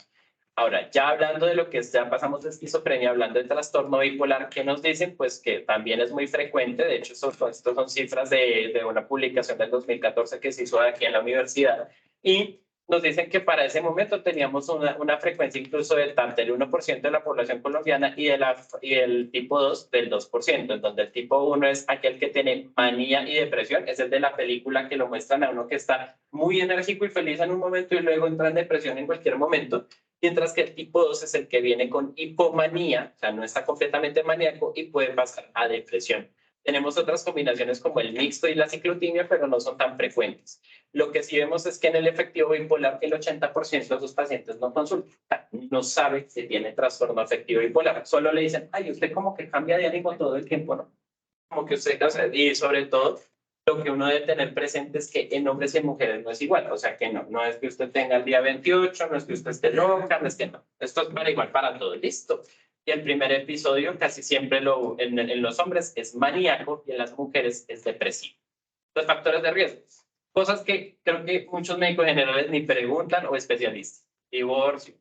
Ahora, ya hablando de lo que es, ya pasamos de esquizofrenia, hablando de trastorno bipolar, ¿qué nos dicen? Pues que también es muy frecuente, de hecho, estos son cifras de una publicación del 2014 que se hizo aquí en la universidad, y nos dicen que para ese momento teníamos una frecuencia incluso del TAP del 1% de la población colombiana y el tipo 2 del 2%, en donde el tipo 1 es aquel que tiene manía y depresión, ese es de la película que lo muestran a uno que está muy enérgico y feliz en un momento y luego entra en depresión en cualquier momento, mientras que el tipo 2 es el que viene con hipomanía, o sea, no está completamente maníaco y puede pasar a depresión. Tenemos otras combinaciones como el mixto y la ciclotimia, pero no son tan frecuentes. Lo que sí vemos es que en el efectivo bipolar el 80% de sus pacientes no consultan, no sabe si tiene trastorno afectivo bipolar. Solo le dicen, ay, usted como que cambia de ánimo todo el tiempo, ¿no? Como que usted, o sea, y sobre todo, lo que uno debe tener presente es que en hombres y en mujeres no es igual. O sea, que no es que usted tenga el día 28, no es que usted esté loca, no es que no. Esto es para igual para todo, listo. Y el primer episodio casi siempre en los hombres es maníaco y en las mujeres es depresivo. Los factores de riesgo. Cosas que creo que muchos médicos generales ni preguntan o especialistas. Divorcio,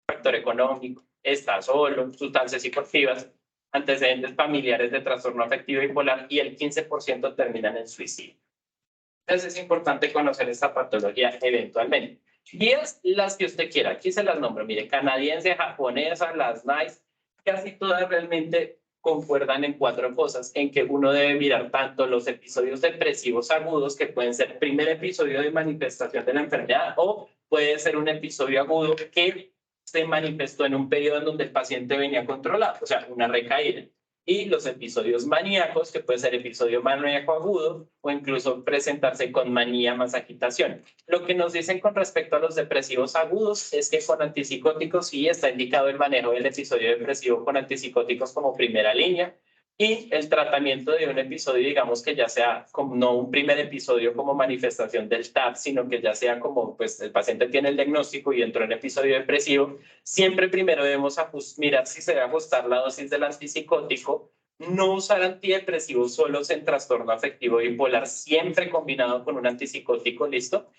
factor económico, está solo, sustancias psicoactivas, antecedentes familiares de trastorno afectivo bipolar y el 15% terminan en suicidio. Entonces es importante conocer esta patología eventualmente. Guías las que usted quiera, aquí se las nombro, mire, canadiense, japonesa, las NICE, casi todas realmente concuerdan en 4 cosas, en que uno debe mirar tanto los episodios depresivos agudos, que pueden ser primer episodio de manifestación de la enfermedad, o puede ser un episodio agudo que se manifestó en un periodo en donde el paciente venía controlado, o sea, una recaída. Y los episodios maníacos, que puede ser episodio maníaco agudo o incluso presentarse con manía más agitación. Lo que nos dicen con respecto a los depresivos agudos es que con antipsicóticos sí está indicado el manejo del episodio depresivo con antipsicóticos como primera línea, y el tratamiento de un episodio, digamos que ya sea como no un primer episodio como manifestación del TAP, sino que ya sea como pues el paciente tiene el diagnóstico y entró en episodio depresivo, siempre primero debemos mirar si se debe ajustar la dosis del antipsicótico, no usar antidepresivos solos en trastorno afectivo bipolar, siempre combinado con un antipsicótico, listo,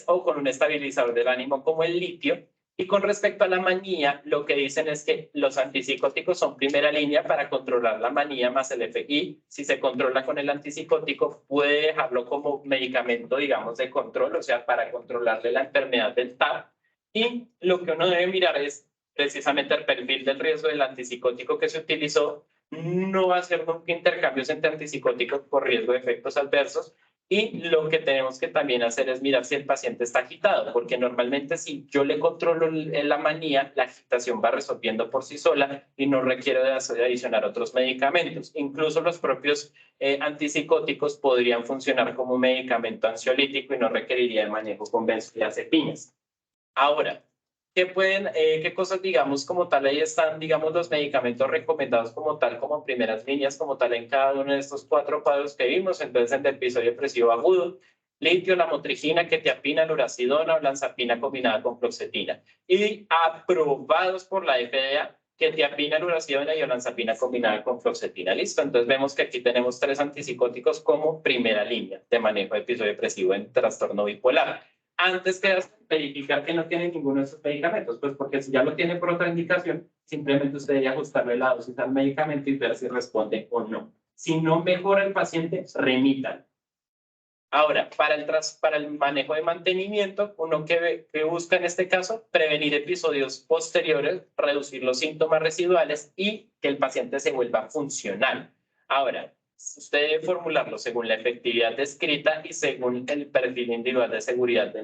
o con un estabilizador del ánimo como el litio. Y con respecto a la manía, lo que dicen es que los antipsicóticos son primera línea para controlar la manía más el FI. Si se controla con el antipsicótico, puede dejarlo como medicamento, digamos, de control, o sea, para controlarle la enfermedad del TAP. Y lo que uno debe mirar es precisamente el perfil del riesgo del antipsicótico que se utilizó. No va a ser nunca intercambios entre antipsicóticos por riesgo de efectos adversos. Y lo que tenemos que también hacer es mirar si el paciente está agitado, porque normalmente si yo le controlo la manía, la agitación va resolviendo por sí sola y no requiere de adicionar otros medicamentos. Incluso los propios antipsicóticos podrían funcionar como un medicamento ansiolítico y no requeriría de manejo con benzodiazepinas. Ahora, ¿qué cosas, digamos, como tal, ahí están, digamos, los medicamentos recomendados como tal, como primeras líneas, como tal, en cada uno de estos 4 cuadros que vimos? Entonces, el episodio depresivo agudo, litio, lamotrigina, quetiapina, lurasidona o olanzapina combinada con fluoxetina. Y aprobados por la FDA, quetiapina, lurasidona y olanzapina combinada con fluoxetina. Listo, entonces vemos que aquí tenemos 3 antipsicóticos como primera línea de manejo de episodio depresivo en trastorno bipolar. Antes que verificar que no tiene ninguno de esos medicamentos, pues porque si ya lo tiene por otra indicación, simplemente usted debe ajustarle la dosis al medicamento y ver si responde o no. Si no mejora el paciente, remítan. Ahora, para el manejo de mantenimiento, uno que busca en este caso, prevenir episodios posteriores, reducir los síntomas residuales y que el paciente se vuelva funcional. Ahora, usted debe formularlo según la efectividad descrita y según el perfil individual de seguridad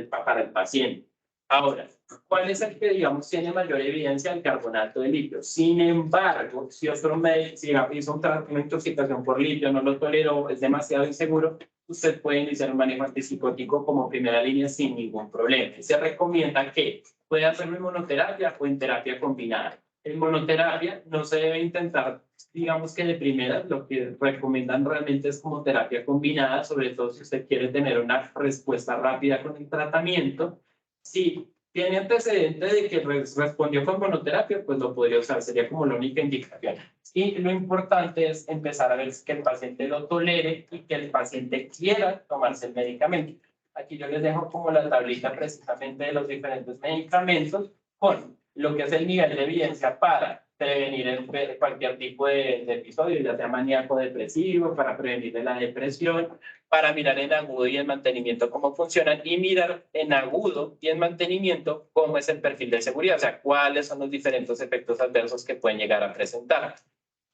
para el paciente. Ahora, ¿cuál es el que, digamos, tiene mayor evidencia? El carbonato de litio. Sin embargo, si otro médico hizo una intoxicación por litio, no lo toleró, es demasiado inseguro, usted puede iniciar un manejo antipsicótico como primera línea sin ningún problema. Se recomienda que pueda hacerlo en monoterapia o en terapia combinada. En monoterapia no se debe intentar, digamos que de primera, lo que recomiendan realmente es como terapia combinada, sobre todo si usted quiere tener una respuesta rápida con el tratamiento. Si tiene antecedente de que respondió con monoterapia, pues lo podría usar, sería como la única indicación. Y lo importante es empezar a ver que el paciente lo tolere y que el paciente quiera tomarse el medicamento. Aquí yo les dejo como la tablita precisamente de los diferentes medicamentos con lo que es el nivel de evidencia para prevenir cualquier tipo de episodio, ya sea maníaco depresivo, para prevenir la depresión, para mirar en agudo y en mantenimiento cómo funcionan y mirar en agudo y en mantenimiento cómo es el perfil de seguridad, o sea, cuáles son los diferentes efectos adversos que pueden llegar a presentar.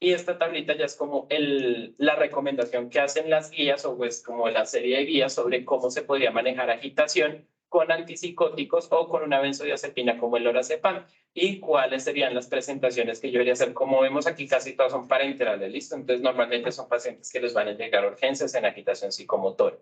Y esta tablita ya es como la recomendación que hacen las guías o pues como la serie de guías sobre cómo se podría manejar agitación con antipsicóticos o con una benzodiazepina como el lorazepam y cuáles serían las presentaciones que yo debería hacer. Como vemos aquí, casi todas son parenterales, ¿listo? Entonces, normalmente son pacientes que les van a llegar urgencias en agitación psicomotora.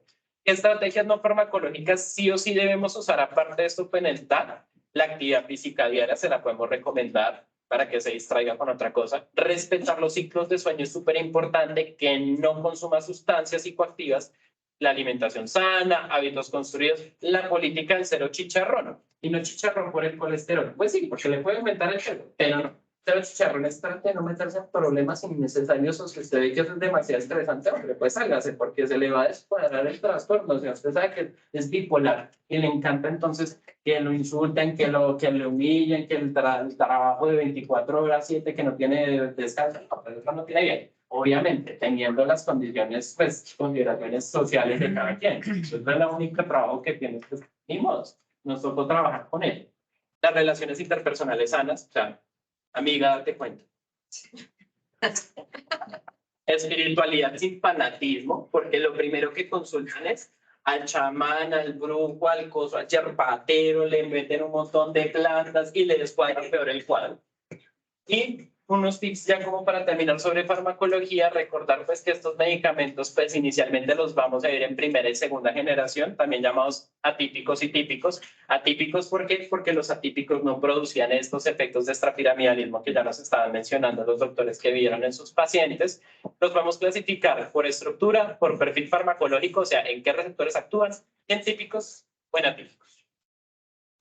¿Qué estrategias no farmacológicas sí o sí debemos usar aparte de esto en el TAC? La actividad física diaria se la podemos recomendar para que se distraiga con otra cosa. Respetar los ciclos de sueño es súper importante, que no consuma sustancias psicoactivas, la alimentación sana, hábitos construidos, la política del cero chicharrón. Y no chicharrón por el colesterol. Pues sí, porque le puede aumentar el suelo, pero no. Cero chicharrón es trate de no meterse en problemas innecesarios o si usted ve que eso es demasiado estresante, hombre, pues sálgase porque se le va a descuadrar el trastorno. O sea, usted sabe que es bipolar y le encanta entonces que lo insulten, que lo humillen, que el trabajo de 24 horas, 7, que no tiene descanso, no, pues eso no tiene bien. Obviamente, teniendo las condiciones, pues, consideraciones sociales de cada quien. Eso es el único trabajo que tiene, pues, ni modo, nos tocó trabajar con él. Las relaciones interpersonales sanas, o sea, amiga, te cuento. Espiritualidad sin fanatismo, porque lo primero que consultan es al chamán, al brujo, al coso, al yerbatero, le meten un montón de plantas y le descuadran peor el cuadro. Y unos tips ya como para terminar sobre farmacología, recordar pues que estos medicamentos pues inicialmente los vamos a ver en primera y segunda generación, también llamados atípicos y típicos. Atípicos ¿por qué? Porque los atípicos no producían estos efectos de extrapiramidalismo que ya nos estaban mencionando los doctores que vieron en sus pacientes. Los vamos a clasificar por estructura, por perfil farmacológico, o sea, en qué receptores actúan, en típicos o en atípicos.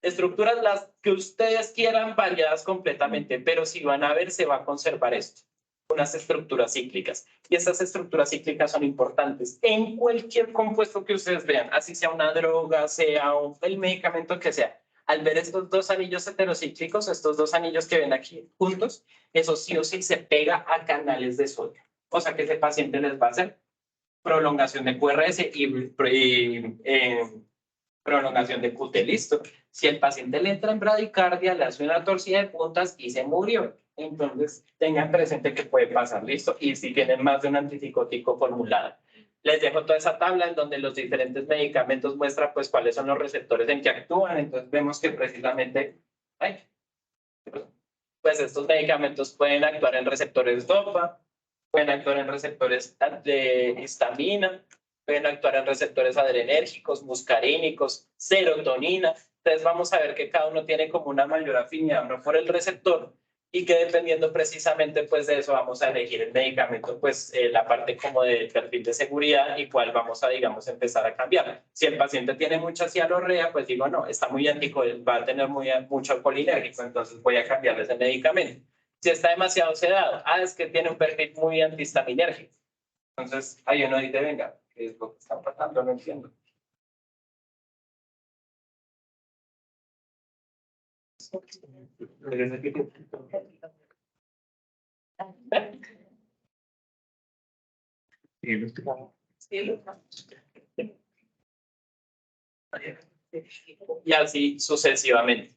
Estructuras las que ustedes quieran variadas completamente, pero si van a ver, se va a conservar esto. Unas estructuras cíclicas. Y esas estructuras cíclicas son importantes en cualquier compuesto que ustedes vean, así sea una droga, sea el medicamento que sea. Al ver estos dos anillos heterocíclicos, estos dos anillos que ven aquí juntos, eso sí o sí se pega a canales de sodio. O sea que ese paciente les va a hacer prolongación de QRS prolongación de QT, listo. Si el paciente le entra en bradicardia, le hace una torcida de puntas y se murió. Entonces, tengan presente que puede pasar, listo. Y si tienen más de un antipsicótico formulado. Les dejo toda esa tabla en donde los diferentes medicamentos muestran pues cuáles son los receptores en que actúan. Entonces, vemos que precisamente, pues estos medicamentos pueden actuar en receptores DOPA, pueden actuar en receptores de histamina, pueden actuar en receptores adrenérgicos, muscarínicos, serotonina. Entonces vamos a ver que cada uno tiene como una mayor afinidad no por el receptor y que dependiendo precisamente pues de eso vamos a elegir el medicamento, pues la parte como del perfil de seguridad y cuál vamos a, digamos, empezar a cambiar. Si el paciente tiene mucha cialorrea, pues digo, no, está muy antico, va a tener mucho alcoholinérgico, entonces voy a cambiarle ese medicamento. Si está demasiado sedado, es que tiene un perfil muy antihistaminérgico. Entonces, ahí uno dice, venga, ¿qué es lo que está pasando? No entiendo. y así sucesivamente.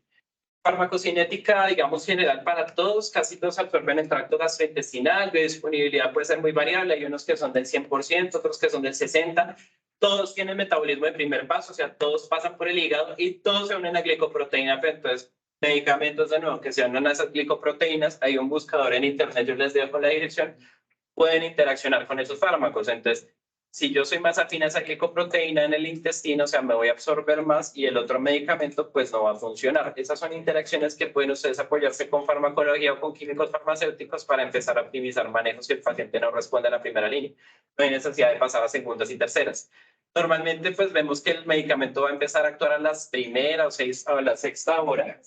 Farmacocinética, digamos, general para todos, casi todos absorben el tracto gastrointestinal, de disponibilidad puede ser muy variable, hay unos que son del 100%, otros que son del 60%, todos tienen metabolismo de primer paso, o sea, todos pasan por el hígado y todos se unen a glicoproteína, pero entonces medicamentos de nuevo que se unen a esas glicoproteínas, hay un buscador en internet, yo les dejo la dirección, pueden interaccionar con esos fármacos, entonces si yo soy más afín a esa glicoproteína en el intestino, o sea, me voy a absorber más y el otro medicamento pues no va a funcionar. Esas son interacciones que pueden ustedes apoyarse con farmacología o con químicos farmacéuticos para empezar a optimizar manejos si el paciente no responde a la primera línea. No hay necesidad de pasar a segundas y terceras. Normalmente pues vemos que el medicamento va a empezar a actuar a las primeras o a la sexta hora.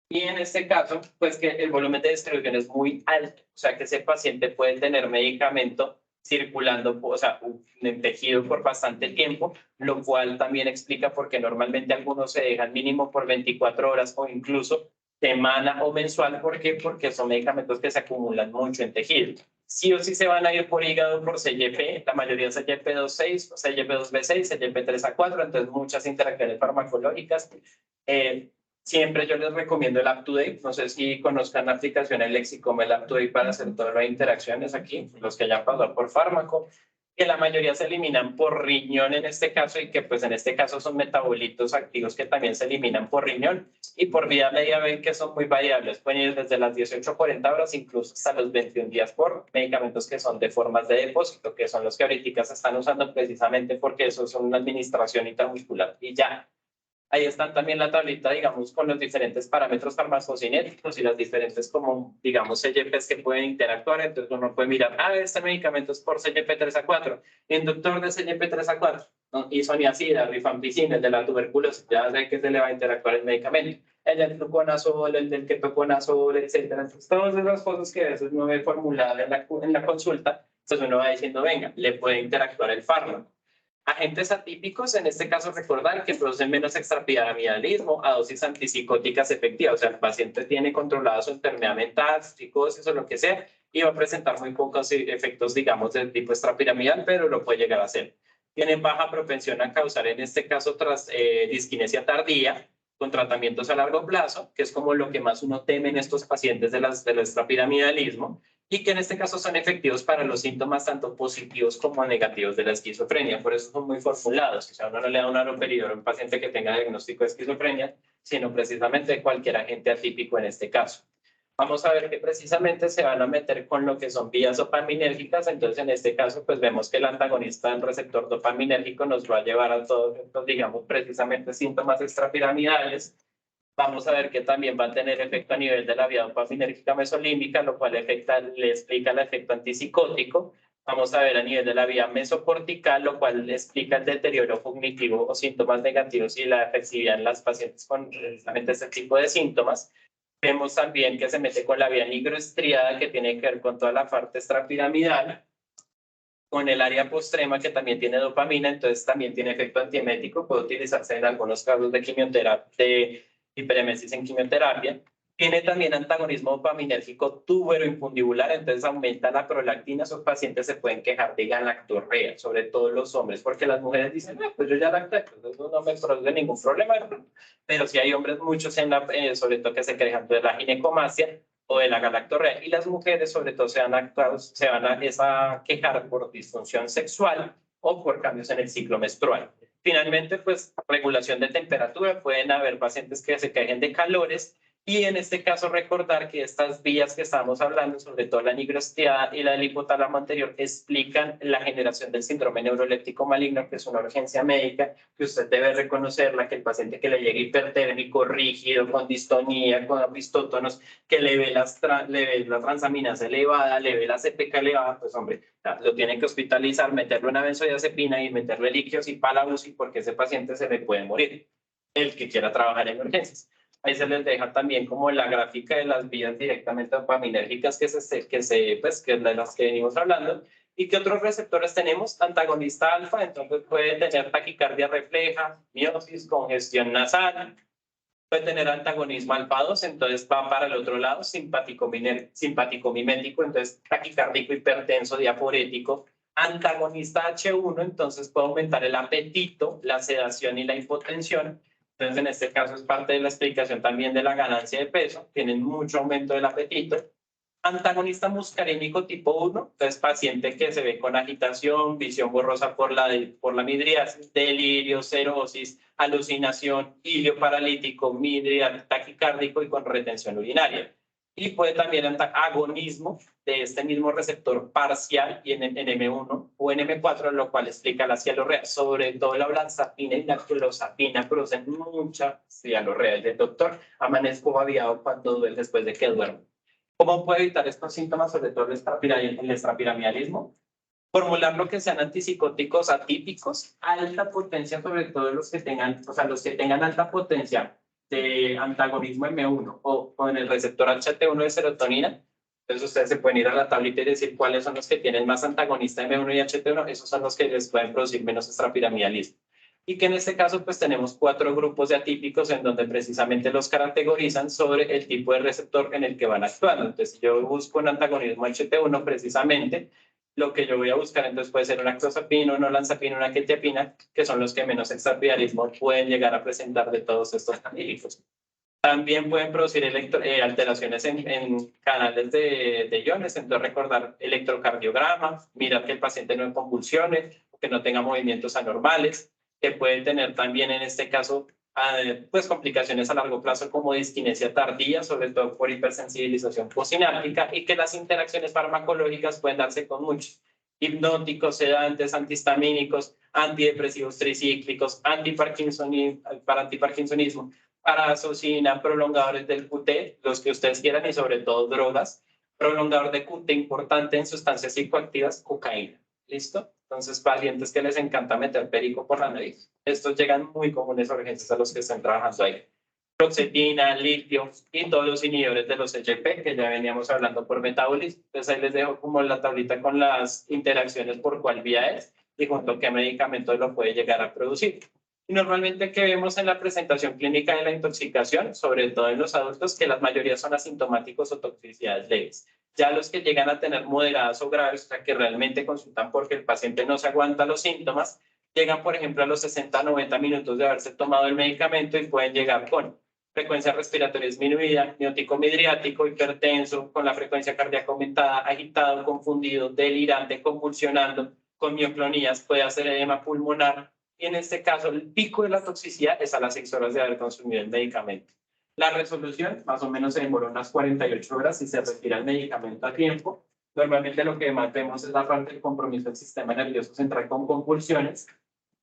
Y en este caso, pues que el volumen de distribución es muy alto, o sea que ese paciente puede tener medicamento circulando, o sea, en tejido por bastante tiempo, lo cual también explica por qué normalmente algunos se dejan mínimo por 24 horas o incluso semana o mensual. ¿Por qué? Porque son medicamentos que se acumulan mucho en tejido. Sí o sí se van a ir por hígado, por CYP, la mayoría es CYP2/6, CYP2B6, CYP3A4, entonces muchas interacciones farmacológicas. Siempre yo les recomiendo el UpToDate. No sé si conozcan la aplicación el Lexicom, el UpToDate para hacer todas las interacciones aquí, los que hayan pasado por fármaco, que la mayoría se eliminan por riñón en este caso y que pues en este caso son metabolitos activos que también se eliminan por riñón y por vía media ven que son muy variables. Pueden ir desde las 18 a 40 horas incluso hasta los 21 días por medicamentos que son de formas de depósito, que son los que ahorita se están usando precisamente porque eso son una administración intramuscular y ya. Ahí están también la tablita, digamos, con los diferentes parámetros farmacocinéticos y las diferentes, como, digamos, CYPs que pueden interactuar. Entonces uno puede mirar, este medicamento es por CYP3A4, inductor de CYP3A4, ¿no? Isoniazida, rifampicina, el de la tuberculosis, ya sé que se le va a interactuar el medicamento. El del fluconazol, el del ketoconazol, etcétera. Entonces, todas esas cosas que a veces no ve formulada en la consulta, pues uno va diciendo, venga, le puede interactuar el fármaco. Agentes atípicos, en este caso recordar que producen menos extrapiramidalismo a dosis antipsicóticas efectivas, o sea, el paciente tiene controlada su enfermedad mental, psicosis o lo que sea, y va a presentar muy pocos efectos, digamos, del tipo extrapiramidal, pero lo puede llegar a hacer. Tienen baja propensión a causar, en este caso, disquinesia tardía, con tratamientos a largo plazo, que es como lo que más uno teme en estos pacientes del extrapiramidalismo, y que en este caso son efectivos para los síntomas tanto positivos como negativos de la esquizofrenia. Por eso son muy formulados. O sea, uno no le da un haloperidol a un paciente que tenga diagnóstico de esquizofrenia, sino precisamente cualquier agente atípico en este caso. Vamos a ver que precisamente se van a meter con lo que son vías dopaminérgicas. Entonces, en este caso, pues vemos que el antagonista del receptor dopaminérgico nos va a llevar a todos estos, digamos, precisamente síntomas extrapiramidales. Vamos a ver que también va a tener efecto a nivel de la vía dopaminérgica mesolímbica, lo cual le explica el efecto antipsicótico. Vamos a ver a nivel de la vía mesocortical, lo cual le explica el deterioro cognitivo o síntomas negativos y la efectividad en las pacientes con precisamente este tipo de síntomas. Vemos también que se mete con la vía nigroestriada, que tiene que ver con toda la parte extrapiramidal, con el área postrema, que también tiene dopamina, entonces también tiene efecto antiemético, puede utilizarse en algunos casos de quimioterapia, de hiperemesis en quimioterapia. Tiene también antagonismo dopaminérgico tuberoinfundibular, entonces aumenta la prolactina. Esos pacientes se pueden quejar de galactorrea, sobre todo los hombres, porque las mujeres dicen, pues yo ya lacté, entonces no me produce ningún problema. Pero sí hay hombres, muchos, sobre todo que se quejan de la ginecomastia o de la galactorrea, y las mujeres sobre todo se van a quejar por disfunción sexual o por cambios en el ciclo menstrual. Finalmente, pues regulación de temperatura, pueden haber pacientes que se quejen de calores, y en este caso recordar que estas vías que estamos hablando, sobre todo la nigroestriada y la del hipotálamo anterior, explican la generación del síndrome neuroléptico maligno, que es una urgencia médica que usted debe reconocerla, que el paciente que le llegue hipertérmico, rígido, con distonía, con apistótonos, que le ve la transaminasa elevada, le ve la CPK elevada, pues hombre, lo tiene que hospitalizar, meterle una benzodiazepina y meterle líquidos y para la UCI, porque ese paciente se le puede morir, el que quiera trabajar en urgencias. Ahí se les deja también como la gráfica de las vías directamente dopaminérgicas que de las que venimos hablando. ¿Y qué otros receptores tenemos? Antagonista alfa, entonces puede tener taquicardia refleja, miosis, congestión nasal, puede tener antagonismo alfa 2, entonces va para el otro lado, simpático mimético, entonces taquicárdico hipertenso diaporético, Antagonista H1, entonces puede aumentar el apetito, la sedación y la hipotensión. Entonces, en este caso es parte de la explicación también de la ganancia de peso. Tienen mucho aumento del apetito. Antagonista muscarínico tipo 1, entonces paciente que se ve con agitación, visión borrosa por la midriasis, delirio, cirrosis, alucinación, ilio paralítico, midria, taquicárdico y con retención urinaria. Y puede también agonismo de este mismo receptor parcial y en M1 o en M4, lo cual explica la cialorrea. Sobre todo la olanzapina y la clozapina producen mucha cialorrea. El doctor amanezco babeado cuando duele después de que duermo. ¿Cómo puede evitar estos síntomas, sobre todo el extrapiramidalismo? Formular lo que sean antipsicóticos atípicos, alta potencia, sobre todo los que tengan, o sea, los que tengan alta potencia de antagonismo M1 o con el receptor HT1 de serotonina. Entonces ustedes se pueden ir a la tablita y decir cuáles son los que tienen más antagonista M1 y HT1, esos son los que les pueden producir menos extrapiramidalismo. Y que en este caso pues tenemos 4 grupos de atípicos en donde precisamente los categorizan sobre el tipo de receptor en el que van actuando. Entonces si yo busco un antagonismo HT1 precisamente, lo que yo voy a buscar entonces puede ser una clozapina, una olanzapina, una quetiapina, que son los que menos extrapiramidalismo pueden llegar a presentar de todos estos atípicos. También pueden producir alteraciones en canales de iones, entonces recordar electrocardiograma, mirar que el paciente no convulsione, que no tenga movimientos anormales, que puede tener también en este caso pues complicaciones a largo plazo como disquinesia tardía, sobre todo por hipersensibilización postsináptica, y que las interacciones farmacológicas pueden darse con muchos hipnóticos, sedantes, antihistamínicos, antidepresivos tricíclicos, para antiparkinsonismo, parazosina, prolongadores del QT, los que ustedes quieran, y sobre todo drogas. Prolongador de QT importante en sustancias psicoactivas, cocaína. ¿Listo? Entonces, pacientes que les encanta meter perico por la nariz. Estos llegan muy comunes a urgencias a los que están trabajando ahí. Fluoxetina, litio y todos los inhibidores de los EGP, que ya veníamos hablando por metabolismo. Entonces, ahí les dejo como la tablita con las interacciones por cuál vía es y junto a qué medicamento lo puede llegar a producir. Y normalmente, ¿qué vemos en la presentación clínica de la intoxicación? Sobre todo en los adultos, que la mayoría son asintomáticos o toxicidades leves. Ya los que llegan a tener moderadas o graves, o sea, que realmente consultan porque el paciente no se aguanta los síntomas, llegan, por ejemplo, a los 60-90 minutos de haberse tomado el medicamento y pueden llegar con frecuencia respiratoria disminuida, miótico midriático, hipertenso, con la frecuencia cardíaca aumentada, agitado, confundido, delirante, convulsionando, con mioclonías, puede hacer edema pulmonar. Y en este caso, el pico de la toxicidad es a las 6 horas de haber consumido el medicamento. La resolución más o menos se demora unas 48 horas si se retira el medicamento a tiempo. Normalmente lo que más vemos es la parte del compromiso del sistema nervioso central con convulsiones.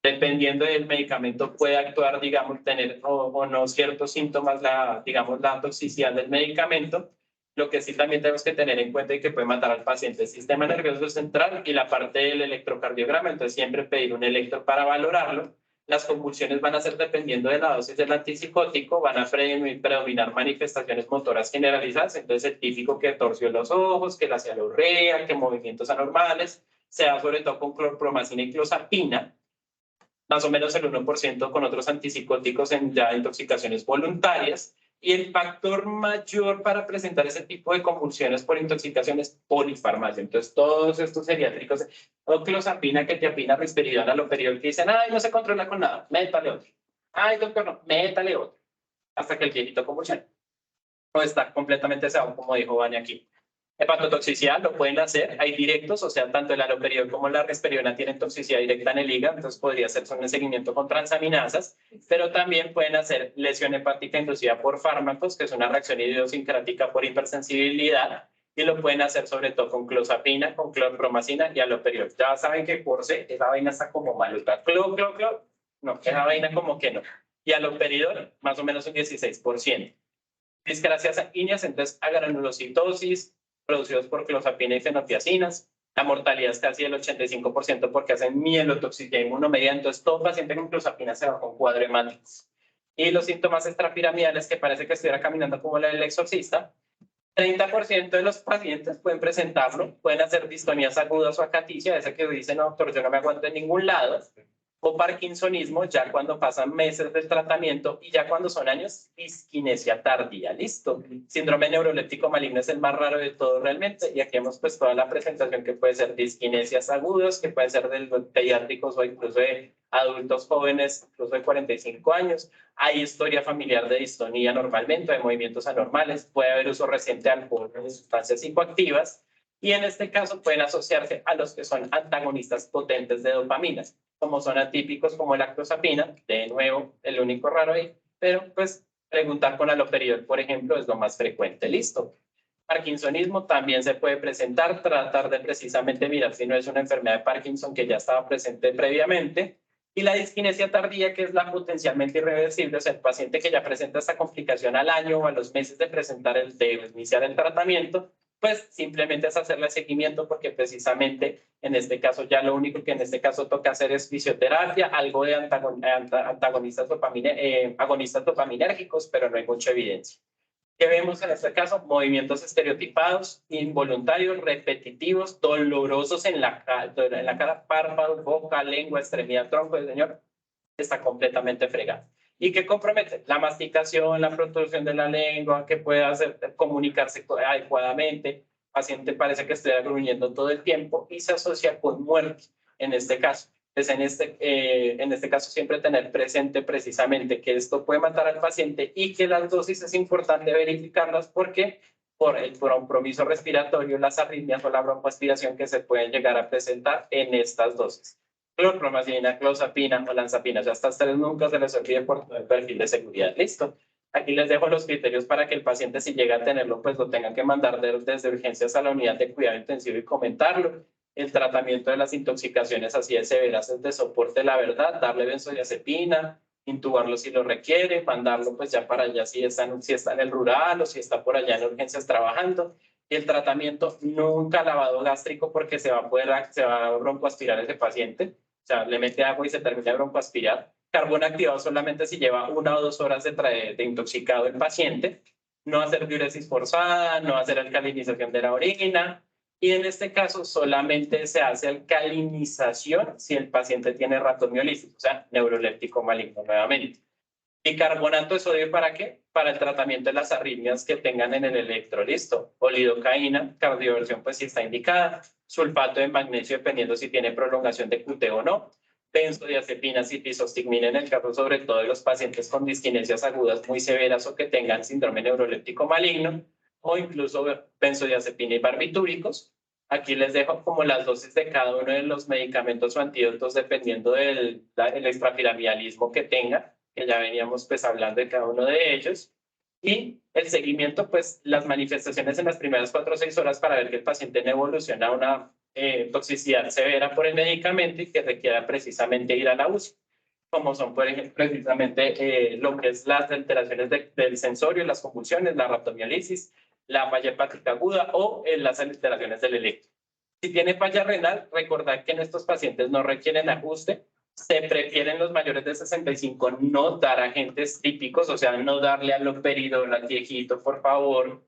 Dependiendo del medicamento puede actuar, digamos, tener o no ciertos síntomas, digamos, la toxicidad del medicamento. Lo que sí también tenemos que tener en cuenta es que puede matar al paciente el sistema nervioso central y la parte del electrocardiograma. Entonces siempre pedir un electro para valorarlo. Las convulsiones van a ser dependiendo de la dosis del antipsicótico, van a predominar manifestaciones motoras generalizadas, entonces el típico que torció los ojos, que la cialorrea, que movimientos anormales, se da sobre todo con clorpromacina y clozapina, más o menos el 1% con otros antipsicóticos en ya intoxicaciones voluntarias, y el factor mayor para presentar ese tipo de convulsiones por intoxicación es polifarmacia. Entonces, todos estos geriátricos, o clozapina, quetiapina, risperidona, aloperiol, que dicen, ay, no se controla con nada, métale otro. Ay, doctor, no, métale otro. Hasta que el viejito convulsione. O está completamente cebado, como dijo Vani aquí. Hepatotoxicidad lo pueden hacer, hay directos, o sea, tanto el aloperiol como la risperidona tienen toxicidad directa en el hígado, entonces podría hacerse un seguimiento con transaminasas, pero también pueden hacer lesión hepática inducida por fármacos, que es una reacción idiosincrática por hipersensibilidad, y lo pueden hacer sobre todo con clozapina, con clorpromacina y aloperiol. Ya saben que por C, esa vaina está como maluca. No, esa vaina como que no. Y aloperiol, más o menos un 16%. Discrasias sanguíneas, entonces agranulocitosis, producidos por clozapina y fenotiacinas. La mortalidad es casi del 85% porque hacen mielotoxicidad inmunomedia. Entonces, todo paciente con clozapina se va con cuadro hemático. Y los síntomas extrapiramidales, que parece que estuviera caminando como la del exorcista, 30% de los pacientes pueden presentarlo, pueden hacer distonías agudas o acaticia, esa que dicen, no, doctor, yo no me aguanto en ningún lado. O parkinsonismo, ya cuando pasan meses del tratamiento y ya cuando son años, disquinesia tardía. Listo. Síndrome neuroléptico maligno es el más raro de todo realmente. Y aquí vemos pues toda la presentación que puede ser disquinesias agudos, que pueden ser de pediátricos o incluso de adultos jóvenes, incluso de 45 años. Hay historia familiar de distonía normalmente, de movimientos anormales. Puede haber uso reciente de alcohol de sustancias psicoactivas. Y en este caso pueden asociarse a los que son antagonistas potentes de dopaminas, como son atípicos como la clozapina, de nuevo, el único raro ahí, pero pues preguntar con haloperidol, por ejemplo, es lo más frecuente. Listo. Parkinsonismo también se puede presentar, tratar de precisamente mirar si no es una enfermedad de Parkinson que ya estaba presente previamente. Y la disquinesia tardía, que es la potencialmente irreversible, o sea, el paciente que ya presenta esta complicación al año o a los meses de de iniciar el tratamiento, pues simplemente es hacerle seguimiento porque precisamente en este caso ya lo único que en este caso toca hacer es fisioterapia, algo de antagonistas agonistas dopaminérgicos, pero no hay mucha evidencia. ¿Qué vemos en este caso? Movimientos estereotipados, involuntarios, repetitivos, dolorosos en la cara, párpados, boca, lengua, extremidad, tronco. El señor está completamente fregado. ¿Y qué compromete? La masticación, la protrusión de la lengua, que pueda hacer comunicarse adecuadamente. El paciente parece que esté gruñendo todo el tiempo y se asocia con muerte en este caso. Pues en este caso siempre tener presente precisamente que esto puede matar al paciente y que las dosis es importante verificarlas porque por el compromiso respiratorio, las arritmias o la broncoaspiración que se pueden llegar a presentar en estas dosis. Clorpromazina, clozapina o lanzapina. O sea, estas tres nunca se les olvide por todo el perfil de seguridad. Listo. Aquí les dejo los criterios para que el paciente, si llega a tenerlo, pues lo tenga que mandar desde urgencias a la unidad de cuidado intensivo y comentarlo. El tratamiento de las intoxicaciones así de severas es de soporte, la verdad, darle benzodiazepina, intubarlo si lo requiere, mandarlo pues ya para allá si está en el rural o si está por allá en urgencias trabajando. Y el tratamiento nunca lavado gástrico porque se va a broncoaspirar ese paciente. O sea, le mete agua y se termina de broncoaspirar. Carbón activado solamente si lleva 1 o 2 horas de intoxicado el paciente. No hacer diuresis forzada, no hacer alcalinización de la orina. Y en este caso solamente se hace alcalinización si el paciente tiene ratomiolisis, o sea, neuroléptico maligno nuevamente. ¿Bicarbonato de sodio para qué? Para el tratamiento de las arritmias que tengan en el electro, listo. O lidocaína, cardioversión, pues si está indicada. Sulfato de magnesio, dependiendo si tiene prolongación de QT o no. Benzodiazepinas y tisostigmina en el caso sobre todo de los pacientes con disquinesias agudas muy severas o que tengan síndrome neuroléptico maligno. O incluso benzodiazepina y barbitúricos. Aquí les dejo como las dosis de cada uno de los medicamentos o antídotos dependiendo del extrapiramidalismo que tenga, que ya veníamos pues hablando de cada uno de ellos, y el seguimiento, pues las manifestaciones en las primeras 4 o 6 horas para ver que el paciente no evoluciona a una toxicidad severa por el medicamento y que requiera precisamente ir a la UCI, como son por ejemplo precisamente lo que es las alteraciones del sensorio, las convulsiones, la ratomiolisis, la falla hepática aguda o las alteraciones del electro. Si tiene falla renal, recordad que en estos pacientes no requieren ajuste. Se prefieren los mayores de 65 no dar agentes típicos, o sea, no darle aloperidol al viejito, por favor.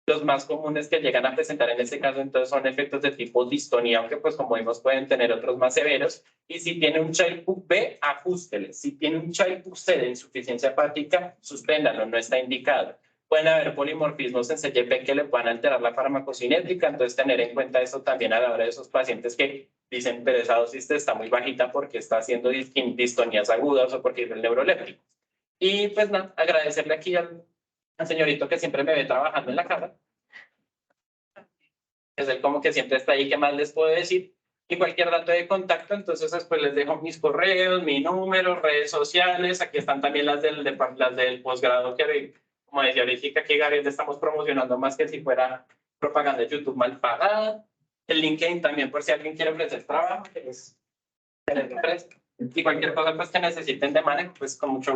Los más comunes que llegan a presentar en este caso entonces son efectos de tipo distonía, aunque pues como vimos pueden tener otros más severos. Y si tiene un Child-Pugh B, ajústele. Si tiene un Child-Pugh C de insuficiencia hepática, suspéndalo, no está indicado. Pueden haber polimorfismos en CYP que le puedan alterar la farmacocinética, entonces tener en cuenta eso también a la hora de esos pacientes que dicen, pero esa dosis está muy bajita porque está haciendo distonías agudas o porque es el neuroléptico. Y pues nada, agradecerle aquí al señorito que siempre me ve trabajando en la casa. Es él como que siempre está ahí, ¿qué más les puedo decir? Y cualquier dato de contacto, entonces después les dejo mis correos, mi número, redes sociales, aquí están también las del posgrado que, como decía ahorita, que Gabriel estamos promocionando más que si fuera propaganda de YouTube mal pagada. El LinkedIn también por si alguien quiere ofrecer trabajo, que es y cualquier cosa pues que necesiten de manejo, pues con mucho